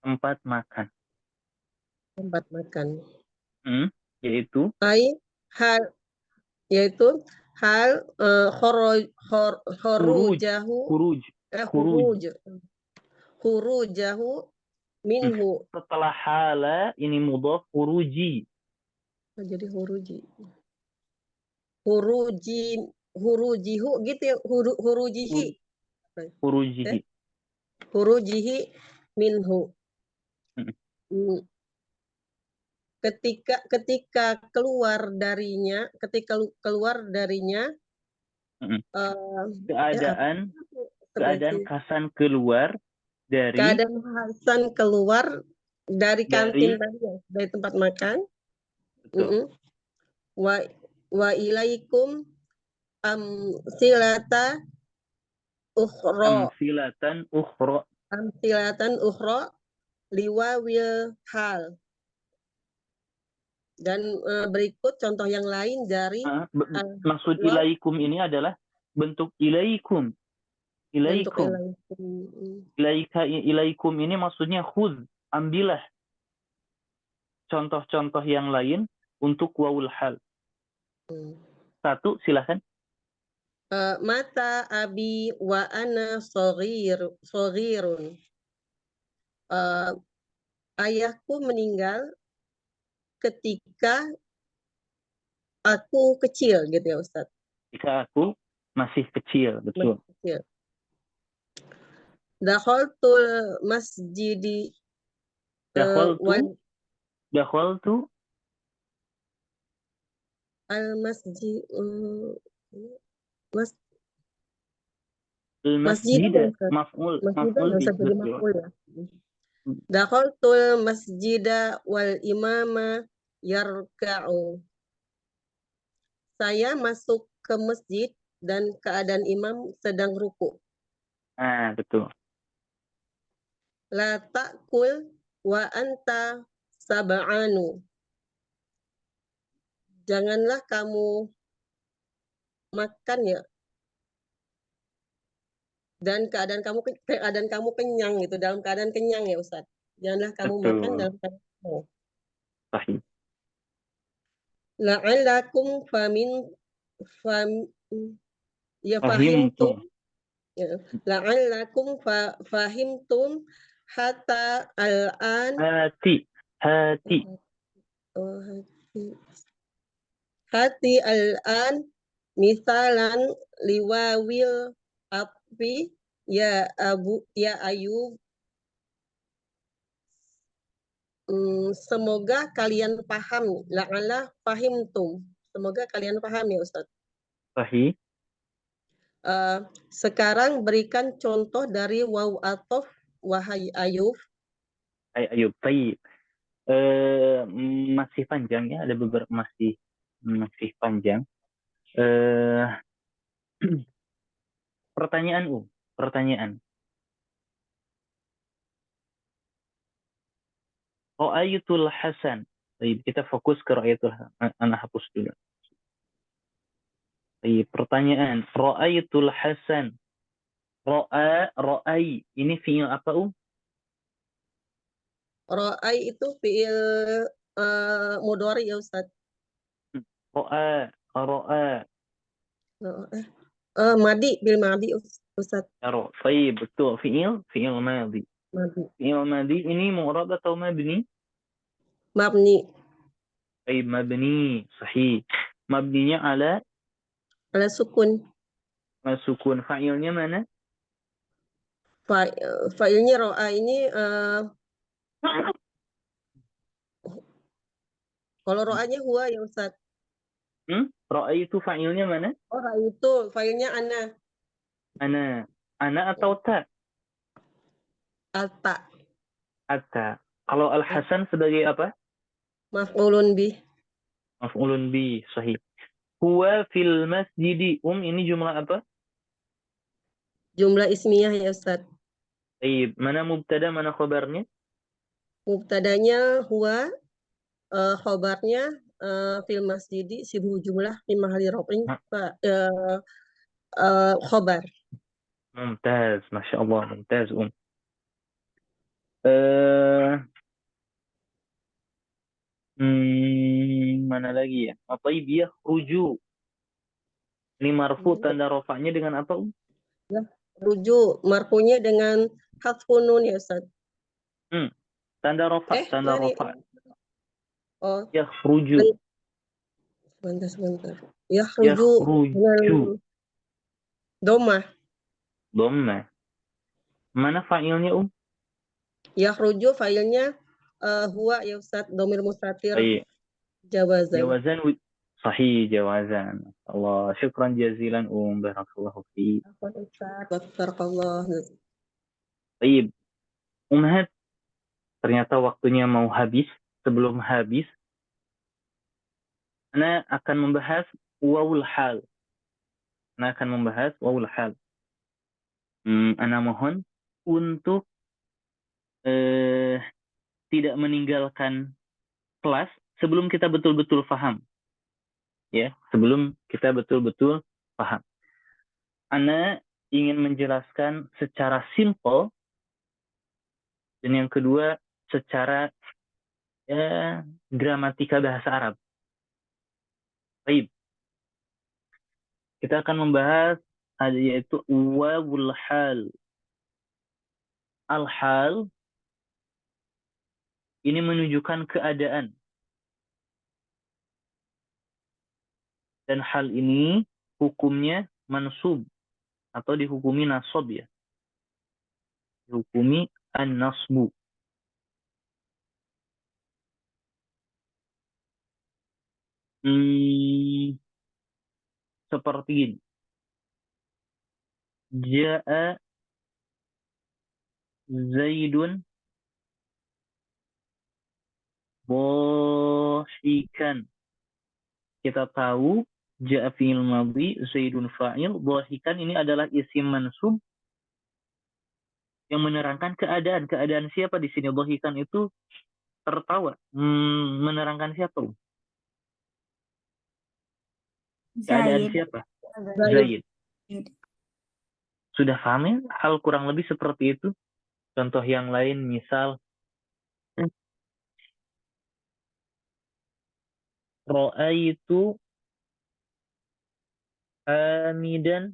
Speaker 1: tempat makan. Yaitu
Speaker 6: hal khurujahu.
Speaker 1: Khuruj.
Speaker 6: Khurujahu minhu.
Speaker 1: Setelah hala ini mudhaf khuruji.
Speaker 6: Jadi hurujihu gitu ya, hurujihi.
Speaker 1: Khurujihi.
Speaker 6: Hurujihi minhu. Ketika keluar darinya,
Speaker 1: keadaan Hasan keluar dari
Speaker 6: kantin tadi ya, dari tempat makan. Wa ilaikum amsilatan ukhra liwawil hal. Dan berikut contoh yang lain dari
Speaker 1: maksud ilaikum ini adalah bentuk ilaikum. Ilaikum ini maksudnya khudh, ambillah. Contoh-contoh yang lain untuk wawul hal. Satu, silahkan.
Speaker 6: Mata abi wa ana soghirun. Ayahku meninggal ketika aku kecil gitu ya Ustaz.
Speaker 1: Ketika aku masih kecil, betul.
Speaker 6: Dakhaltul masjidi
Speaker 1: Dakhaltu
Speaker 6: al-masjid
Speaker 1: masjid maf'ul
Speaker 6: jadi maf'ul ya. Dakhaltul masjida wal imama yarka'u. Saya masuk ke masjid dan keadaan imam sedang ruku.
Speaker 1: Betul.
Speaker 6: La ta'kul wa anta sab'anu. Janganlah kamu makan ya. Dan keadaan kamu kenyang gitu, dalam keadaan kenyang ya Ustaz. Janganlah kamu makan dalam keadaan kenyang.
Speaker 1: Sahih.
Speaker 6: La'allakum fahimtum. La'allakum fahimtum hatta al-an. Hati al-an misalan liwawil api ya Ayub. Semoga kalian paham. La'alla fahimtum. Semoga kalian paham ya Ustaz.
Speaker 1: Sahih.
Speaker 6: Sekarang berikan contoh dari waw atof wahai Ayub.
Speaker 1: Ayub, baik. Masih panjang ya, ada beberapa masih panjang. Pertanyaan. Ra'aitul Hasan. Baik, kita fokus ke Ra'aitul Hasan. Anak hapus dulu. Baik, pertanyaan. Ra'aitul Hasan. Ra'ai. Ini fi'il apa,
Speaker 6: Ra'ai itu fi'il mudhari ya Ustaz.
Speaker 1: Ra'a.
Speaker 6: Madi, bil madi Ustaz.
Speaker 1: Baik, betul. Fi'il madi. Fi'il madi ini mu'rab atau mabni?
Speaker 6: Mabni.
Speaker 1: Baik, mabni. Sahih. Mabninya ala
Speaker 6: sukun.
Speaker 1: Sukun. Fa'ilnya mana?
Speaker 6: Fa'ilnya ro'a ini kalau ro'anya huwa ya Ustaz.
Speaker 1: Ro'a itu fa'ilnya mana?
Speaker 6: Ro'a itu fa'ilnya ana.
Speaker 1: Ana atau ta?
Speaker 6: Alta.
Speaker 1: Kalau Al-Hasan sebagai apa?
Speaker 6: Maf'ulun bih.
Speaker 1: Sahih. Huwa fil masjidi. Ini jumlah apa?
Speaker 6: Jumlah ismiyah ya Ustaz.
Speaker 1: Baik, mana mubtada, mana khabarnya?
Speaker 6: Mubtadanya huwa, khabarnya fil masjidi sibhu jumlah fi mahalli raf'in khabar.
Speaker 1: Mumtaz, Masya Allah, mumtaz. Mana lagi ya? Taib yakhruju. Ini marfu, tanda rafa'nya dengan apa?
Speaker 6: rujuk marfu'nya dengan hadfun nun ya Ustaz.
Speaker 1: Tanda rofa, tanda
Speaker 6: Nani.
Speaker 1: rofa.
Speaker 6: Oh,
Speaker 1: Yakhruju.
Speaker 6: sebentar. Yakhruju dengan
Speaker 1: Yakhruju.
Speaker 6: domah.
Speaker 1: Dhamma. Mana fa'ilnya,
Speaker 6: Yakhruju fa'ilnya huwa ya Ustaz, domir mustatir
Speaker 1: Baik.
Speaker 6: jawazan.
Speaker 1: Jawazan sahih jawazan. Allah, syukran jazilan barakallahu fi.
Speaker 6: Barakallah.
Speaker 1: Baik. Ummahat, ternyata waktunya mau habis. Sebelum habis, Ana akan membahas wawul hal. Ana mohon untuk tidak meninggalkan kelas sebelum kita betul-betul paham. Ya, sebelum kita betul-betul paham. Ana ingin menjelaskan secara simpel, dan yang kedua secara gramatika bahasa Arab. Baik. Kita akan membahas yaitu wawul hal. Al-hal ini menunjukkan keadaan. Dan hal ini hukumnya mansub atau dihukumi nasab ya. Dihukumi an-nasbu. Seperti ini. Ja'a Zaidun dhahikan. Kita tahu ja'a fi'il madhi, Zaidun fa'il, dhahikan ini adalah isim mansub yang menerangkan keadaan. Keadaan siapa di sini? Dhahikan itu tertawa. Menerangkan siapa? Keadaan
Speaker 3: Zaid.
Speaker 1: siapa? Zaid. Sudah paham ya? Hal kurang lebih seperti itu. Contoh yang lain misal Ra'aitu Hamidan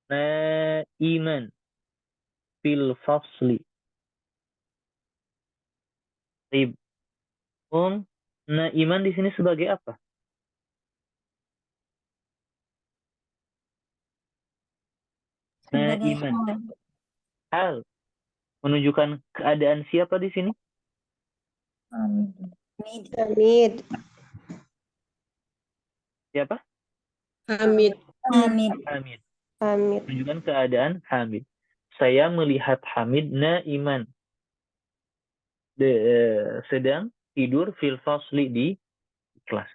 Speaker 1: Naiman fil fasli. Naiman di sini sebagai apa?
Speaker 3: Sebagai
Speaker 1: Naiman. Hal. Menunjukkan keadaan siapa di sini?
Speaker 6: Hamid.
Speaker 1: Siapa?
Speaker 6: Hamid.
Speaker 1: Menunjukkan keadaan Hamid. Saya melihat Hamid naiman. Sedang tidur fil fasli di kelas.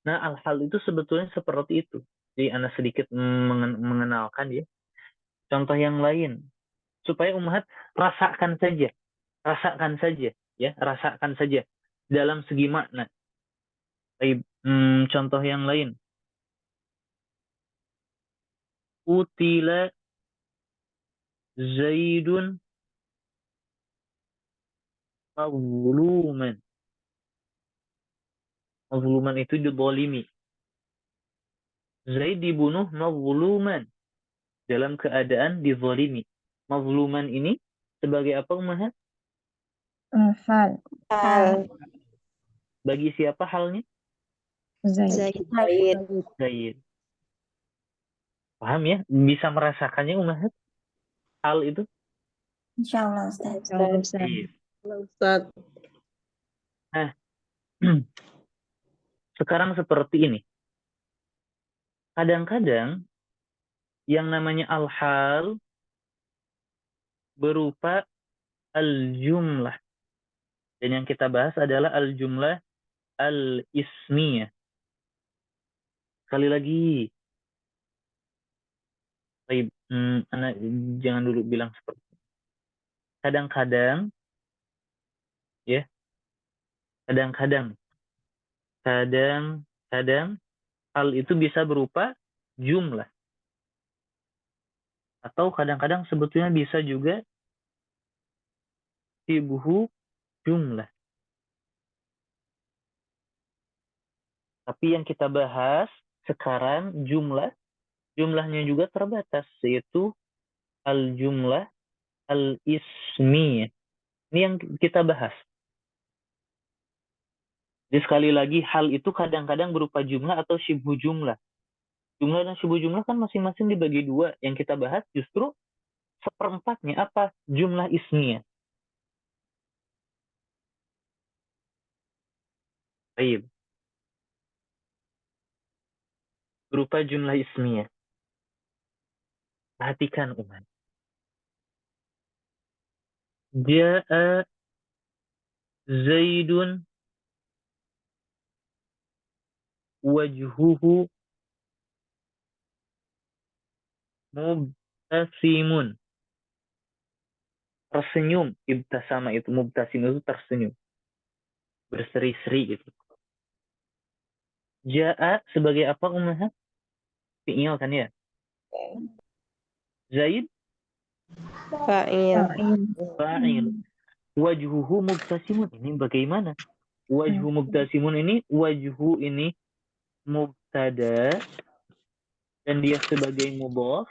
Speaker 1: Nah, al-hal itu sebetulnya seperti itu. Jadi Anda sedikit mengenalkan ya. Contoh yang lain. Supaya ummahat rasakan saja. Rasakan saja. Dalam segi makna. Contoh yang lain. Utila Zaidun mazluman. Mazluman itu dizalimi. Zaid dibunuh mazluman. Dalam keadaan dizalimi. Mazluman ini sebagai apa ummahat?
Speaker 5: Hal.
Speaker 1: Bagi siapa halnya?
Speaker 5: Zaid.
Speaker 1: Zaid. Paham ya? Bisa merasakannya ummahat? Hal itu?
Speaker 3: Insyaallah Ustaz.
Speaker 6: Ustaz.
Speaker 1: Nah, sekarang seperti ini. Kadang-kadang yang namanya al-hal berupa al-jumlah. Dan yang kita bahas adalah al-jumlah al-ismiyah. Sekali lagi. Baik, Anda jangan dulu bilang seperti itu. Kadang-kadang ya. Kadang-kadang hal itu bisa berupa jumlah. Atau kadang-kadang sebetulnya bisa juga sibuhu jumlah. Tapi yang kita bahas sekarang jumlah jumlahnya juga terbatas, yaitu al-jumlah al-ismiyah. Ini yang kita bahas. Jadi sekali lagi, hal itu kadang-kadang berupa jumlah atau syibhu jumlah. Jumlah dan syibhu jumlah kan masing-masing dibagi dua. Yang kita bahas justru seperempatnya apa? Jumlah ismiyah. Baik. Berupa jumlah ismiyah. Perhatikan umat. Ja'a Zaidun wajhuhu mubtasimun. Tersenyum. Ibtasama itu. Mubtasim itu tersenyum. Berseri-seri gitu. Ja'a sebagai apa umat? Fi'il kan ya? Zaid?
Speaker 5: Fa'il.
Speaker 1: Fa'il. Wajhuhu mubtasimun. Ini bagaimana? Wajhu mubtasimun ini, wajhu ini mubtada dan dia sebagai mudhaf,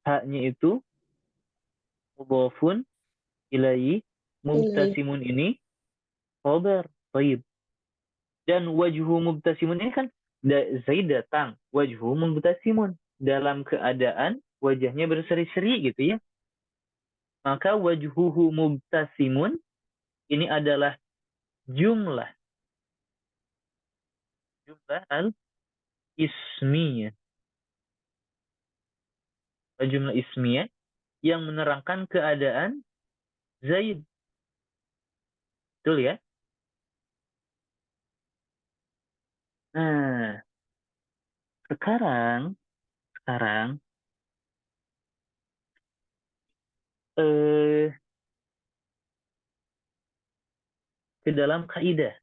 Speaker 1: haknya itu mudhafun ilaihi, mubtasimun ini khabar. Baik. Dan wajhu mubtasimun ini kan Zaid datang, wajhu mubtasimun, dalam keadaan wajahnya berseri-seri gitu ya. Maka wajhuhu mubtasimun ini adalah jumlah al-ismiyah. Jumlah ismiyah yang menerangkan keadaan Zaid. Betul ya? Nah, sekarang ke dalam kaidah.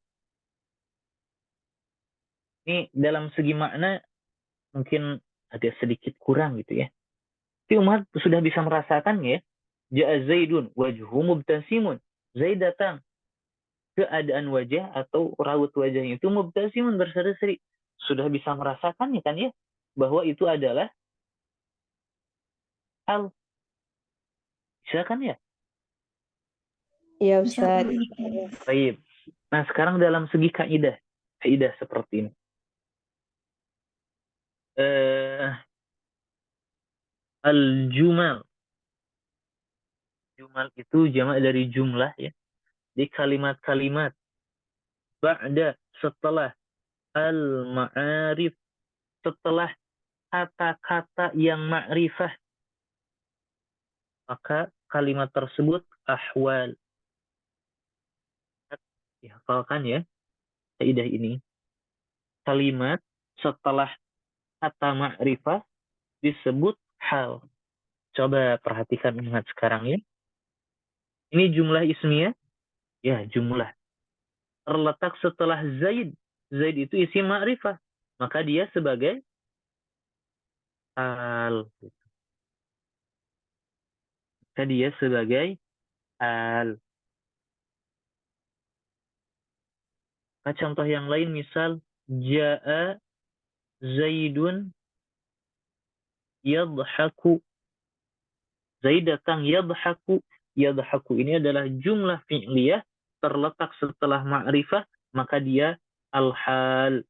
Speaker 1: Ini dalam segi makna mungkin agak sedikit kurang gitu ya. Tapi umat sudah bisa merasakan ya. Ja'a Zaidun wajhu mubtasimun. Zaid datang. Keadaan wajah atau raut wajahnya itu mubtasimun, berseri-seri. Sudah bisa merasakan ya kan ya, bahwa itu adalah hal. Bisa kan ya?
Speaker 5: Iya Ustaz.
Speaker 1: Baik. Nah sekarang dalam segi kaidah seperti ini. Al-jumal. Jumal itu jamak dari jumlah ya. Di kalimat-kalimat ba'da, setelah al-ma'arif, setelah kata-kata yang ma'rifah, maka kalimat tersebut ahwal. Dihafalkan ya kaidah ini. Kalimat setelah kata ma'rifah disebut hal. Coba perhatikan ingat sekarang ya. Ini jumlah ismiyah. Ya, jumlah. Terletak setelah Zaid. Zaid itu isim ma'rifah. Maka dia sebagai hal. Maka dia sebagai hal. Nah, contoh yang lain misal Ja'a Zaidun yadhaku. Zaid datang yadhaku. Yadhaku ini adalah jumlah fi'liyah terletak setelah ma'rifah, maka dia al-hal.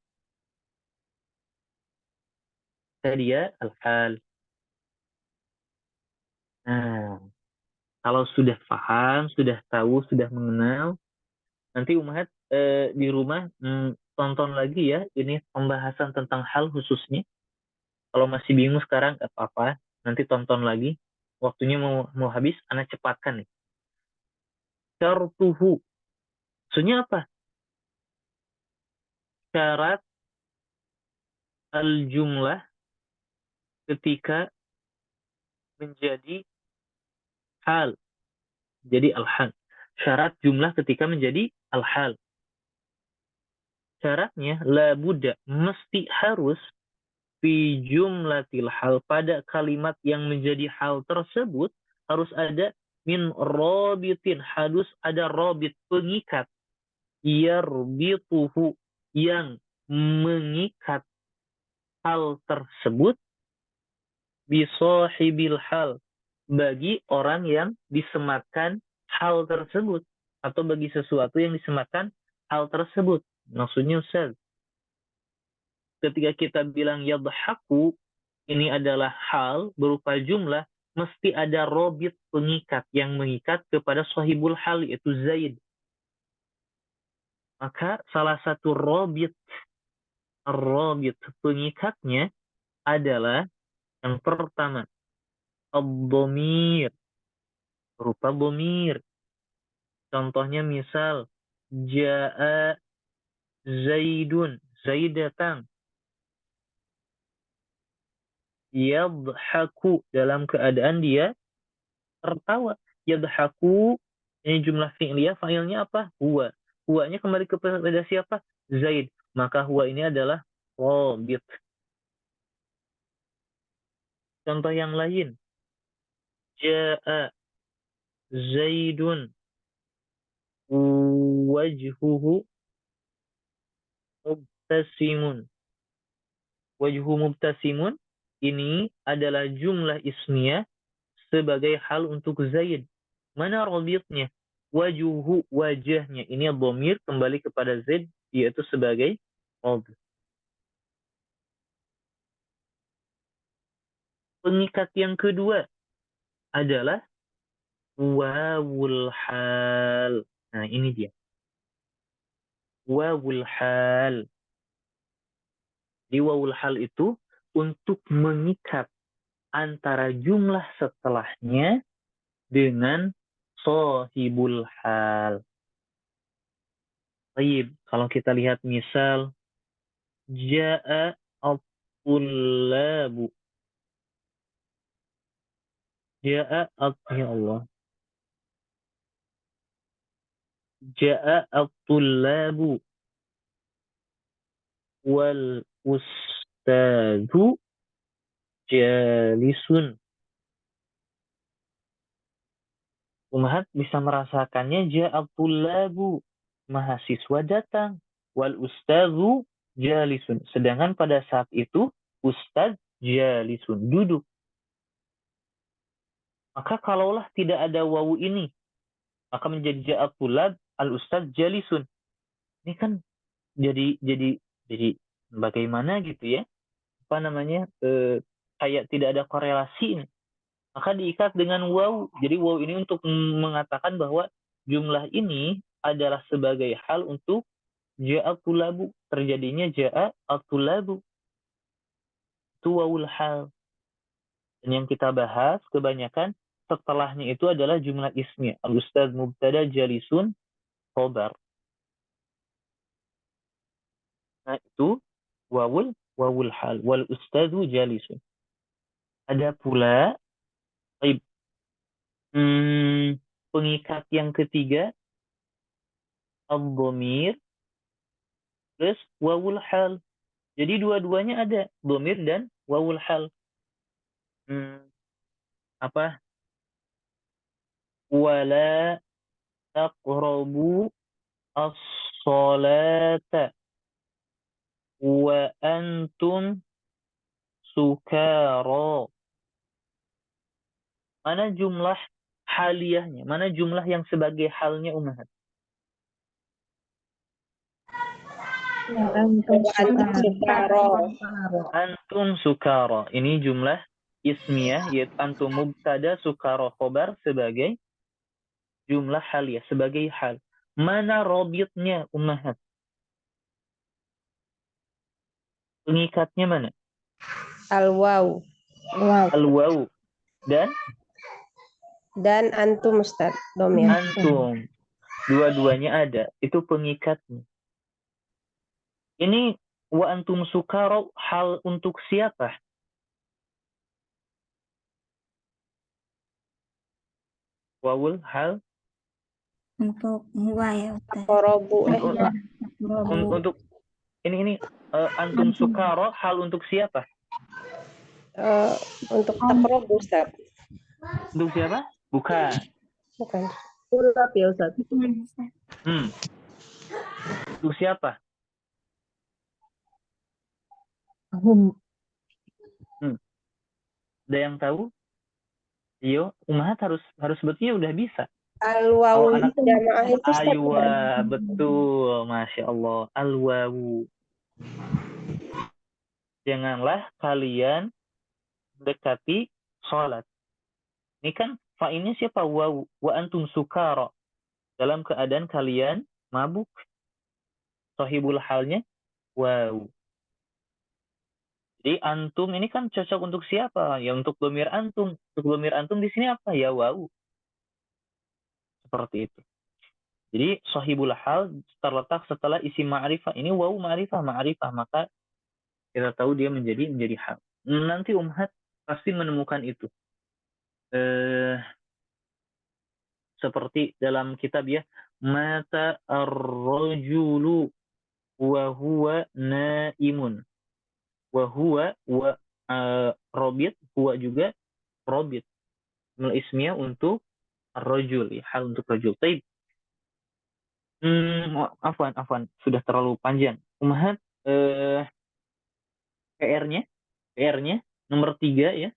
Speaker 1: Maka dia al-hal. Nah, kalau sudah paham, sudah tahu, sudah mengenal, nanti umat di rumah tonton lagi ya, ini pembahasan tentang hal khususnya. Kalau masih bingung sekarang, gak apa-apa, nanti tonton lagi. Waktunya mau habis, anak cepatkan nih. Syartuhu. Maksudnya apa? Syarat al-jumlah ketika menjadi hal. Jadi al-hal. Syarat jumlah ketika menjadi al-hal. Syaratnya la budda, mesti harus fi jumlatil hal, pada kalimat yang menjadi hal tersebut harus ada min rabitin, harus ada rabit, pengikat, yarbituhu, yang mengikat hal tersebut bisahibil hal, bagi orang yang disematkan hal tersebut, atau bagi sesuatu yang disematkan hal tersebut. Maksudnya Ustaz, ketika kita bilang yadhaku, ini adalah hal berupa jumlah, mesti ada robit pengikat yang mengikat kepada sahibul hal, yaitu Zaid. Maka salah satu robit pengikatnya adalah yang pertama, ad-dhamir, berupa dhamir. Contohnya misal, ja'a Zaidun, Zaid datang. Yadhaku, dalam keadaan dia tertawa. Yadhaku, ini jumlah fi'liyah, fa'ilnya apa? Huwa. Huwanya kembali kepada siapa? Zaid. Maka huwa ini adalah robit. Contoh yang lain. Ja'a Zaidun wajhuhu mubtasimun. Wajhu mubtasimun ini adalah jumlah ismiyah sebagai hal untuk Zaid. Mana robitnya? Wajuhu, wajahnya. Ini dhamir kembali kepada Zaid, yaitu sebagai robit. Pengikat yang kedua adalah wawul hal. Nah, ini dia. Wawul hal. Di wawul hal itu untuk mengikat antara jumlah setelahnya dengan sahibul hal. Baik, kalau kita lihat misal ja'a at-tullabu. Ya Allah. Ja'a at-tullabu wal ustadzu jalisun. Umahat bisa merasakannya ja'a at-tullabu, mahasiswa datang, wal ustadzu jalisun. Sedangkan pada saat itu ustadz jalisun, duduk. Maka kalaulah tidak ada wawu ini, maka menjadi ja'a at-tullab al-ustadz jalisun. Ini kan jadi bagaimana gitu ya? Apa namanya? Kayak tidak ada korelasi ini. Maka diikat dengan wawu. Jadi wawu ini untuk mengatakan bahwa jumlah ini adalah sebagai hal untuk ja'a at-tullabu. Terjadinya ja'a at-tullabu. Itu wawul hal. Dan yang kita bahas kebanyakan setelahnya itu adalah jumlah ismi. Al-ustadz mubtada jalisun khobar. Nah, itu wawul hal. Wal ustadzu jalisun. Ada pula pengikat yang ketiga, ad-dhamir plus wawul hal. Jadi dua-duanya ada, dhamir dan wawul hal. Apa? Wala taqrabu as-salata wa antum sukara. Mana jumlah haliyahnya? Mana jumlah yang sebagai halnya umahat? Antum sukara. Ini jumlah ismiyah, yaitu antum mubtada, sukara khobar sebagai jumlah haliyah, sebagai hal. Mana robitnya umahat? Pengikatnya mana?
Speaker 10: Al-waw.
Speaker 1: Al-waw.
Speaker 10: Dan antum Ustaz, dhamir.
Speaker 1: Antum. Dua-duanya ada. Itu pengikatnya. Ini wa antum sukara hal untuk siapa? Wawul hal
Speaker 3: Untuk huwa ya Ustaz.
Speaker 1: untuk ini antum sukara hal untuk siapa?
Speaker 10: Untuk taqrabu Ustaz.
Speaker 1: Untuk siapa? Bukan.
Speaker 6: Tullab ya Ustaz.
Speaker 1: Untuk siapa? Ada yang tahu? Yo, ummahat harus sebetulnya udah bisa.
Speaker 10: Al-wawu
Speaker 1: Kalau anak
Speaker 10: jamaah itu Ustaz.
Speaker 1: aywa, betul, masya Allah, al-wawu. Janganlah kalian dekati sholat. Ini kan fa'ilnya siapa? Wawu. Wa antum sukara. Dalam keadaan kalian mabuk. Sahibul halnya wawu. Jadi antum ini kan cocok untuk siapa? Ya untuk dhamir antum. Untuk dhamir antum di sini apa? Ya wawu. Seperti itu. Jadi sahibul hal terletak setelah isi ma'rifah. Ini wawu ma'rifah. Maka kita tahu dia menjadi hal. Nanti umhat pasti menemukan itu. Seperti dalam kitab ya, mata ar-rajulu wa huwa naimun. Wa huwa robit, huwa juga robit. Ismiyah untuk ar-rajul, ya, hal untuk rajul. Taib. Afwan, sudah terlalu panjang. Umhat PR-nya nomor 3 ya.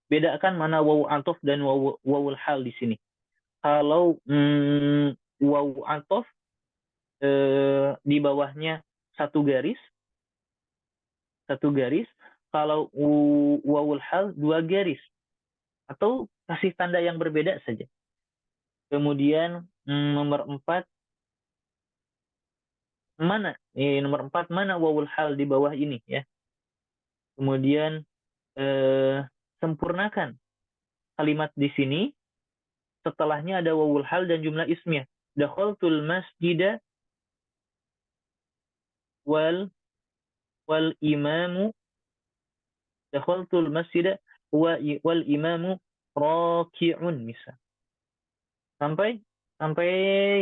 Speaker 1: Bedakan mana wawu atof dan wawul hal di sini. Kalau wawu atof di bawahnya satu garis. Kalau wawul hal 2 garis. Atau kasih tanda yang berbeda saja. Kemudian nomor 4 mana wawul hal di bawah ini ya. Kemudian sempurnakan kalimat di sini. Setelahnya ada wawul hal dan jumlah ismiyah. Dakhaltul masjida wal imamu. Dakhaltul masjida wal imamu raki'un misal. Sampai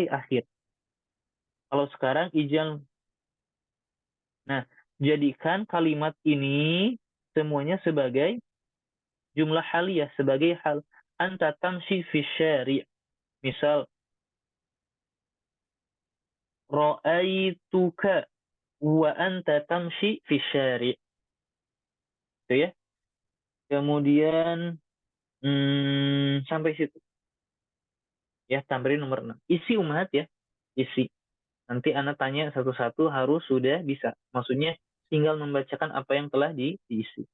Speaker 1: akhir. Kalau sekarang ijal. Nah, jadikan kalimat ini semuanya sebagai jumlah haliyah, sebagai hal. Anta tamshi fi syari'. Misal ra'aituka wa anta tamshi fi syari'. Itu ya. Kemudian sampai situ. Ya, tamrin nomor 6. Isi umhat ya. Isi. Nanti Ana tanya satu-satu harus sudah bisa. Maksudnya tinggal membacakan apa yang telah diisi.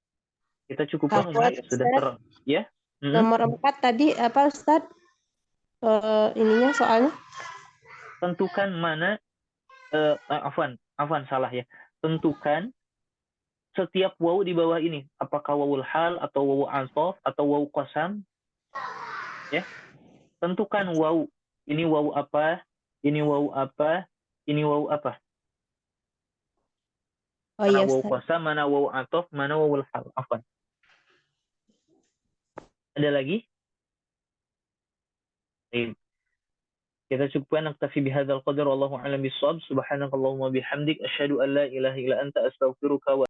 Speaker 1: Kita cukupkan umhat sudah ya.
Speaker 10: Nomor 4 tadi apa Ustaz? Ininya soalnya?
Speaker 1: Tentukan mana afwan salah ya. Tentukan setiap wawu di bawah ini, apakah wawul hal atau wawu athof atau wawu qasam? Ya. Tentukan wawu. Ini wawu apa? Ini wawu apa? Ini wawu apa?
Speaker 10: Oh
Speaker 1: mana
Speaker 10: iya
Speaker 1: wawu
Speaker 10: Ustaz.
Speaker 1: qasam, mana wawu athof, mana wawul hal. Afwan. Ada lagi? Baik. Kita cukupkan naktafi bihadzal qadar wallahu a'lam bissawab. Subhanakallahumma bihamdik asyhadu an la ilaha illa anta astaghfiruka wa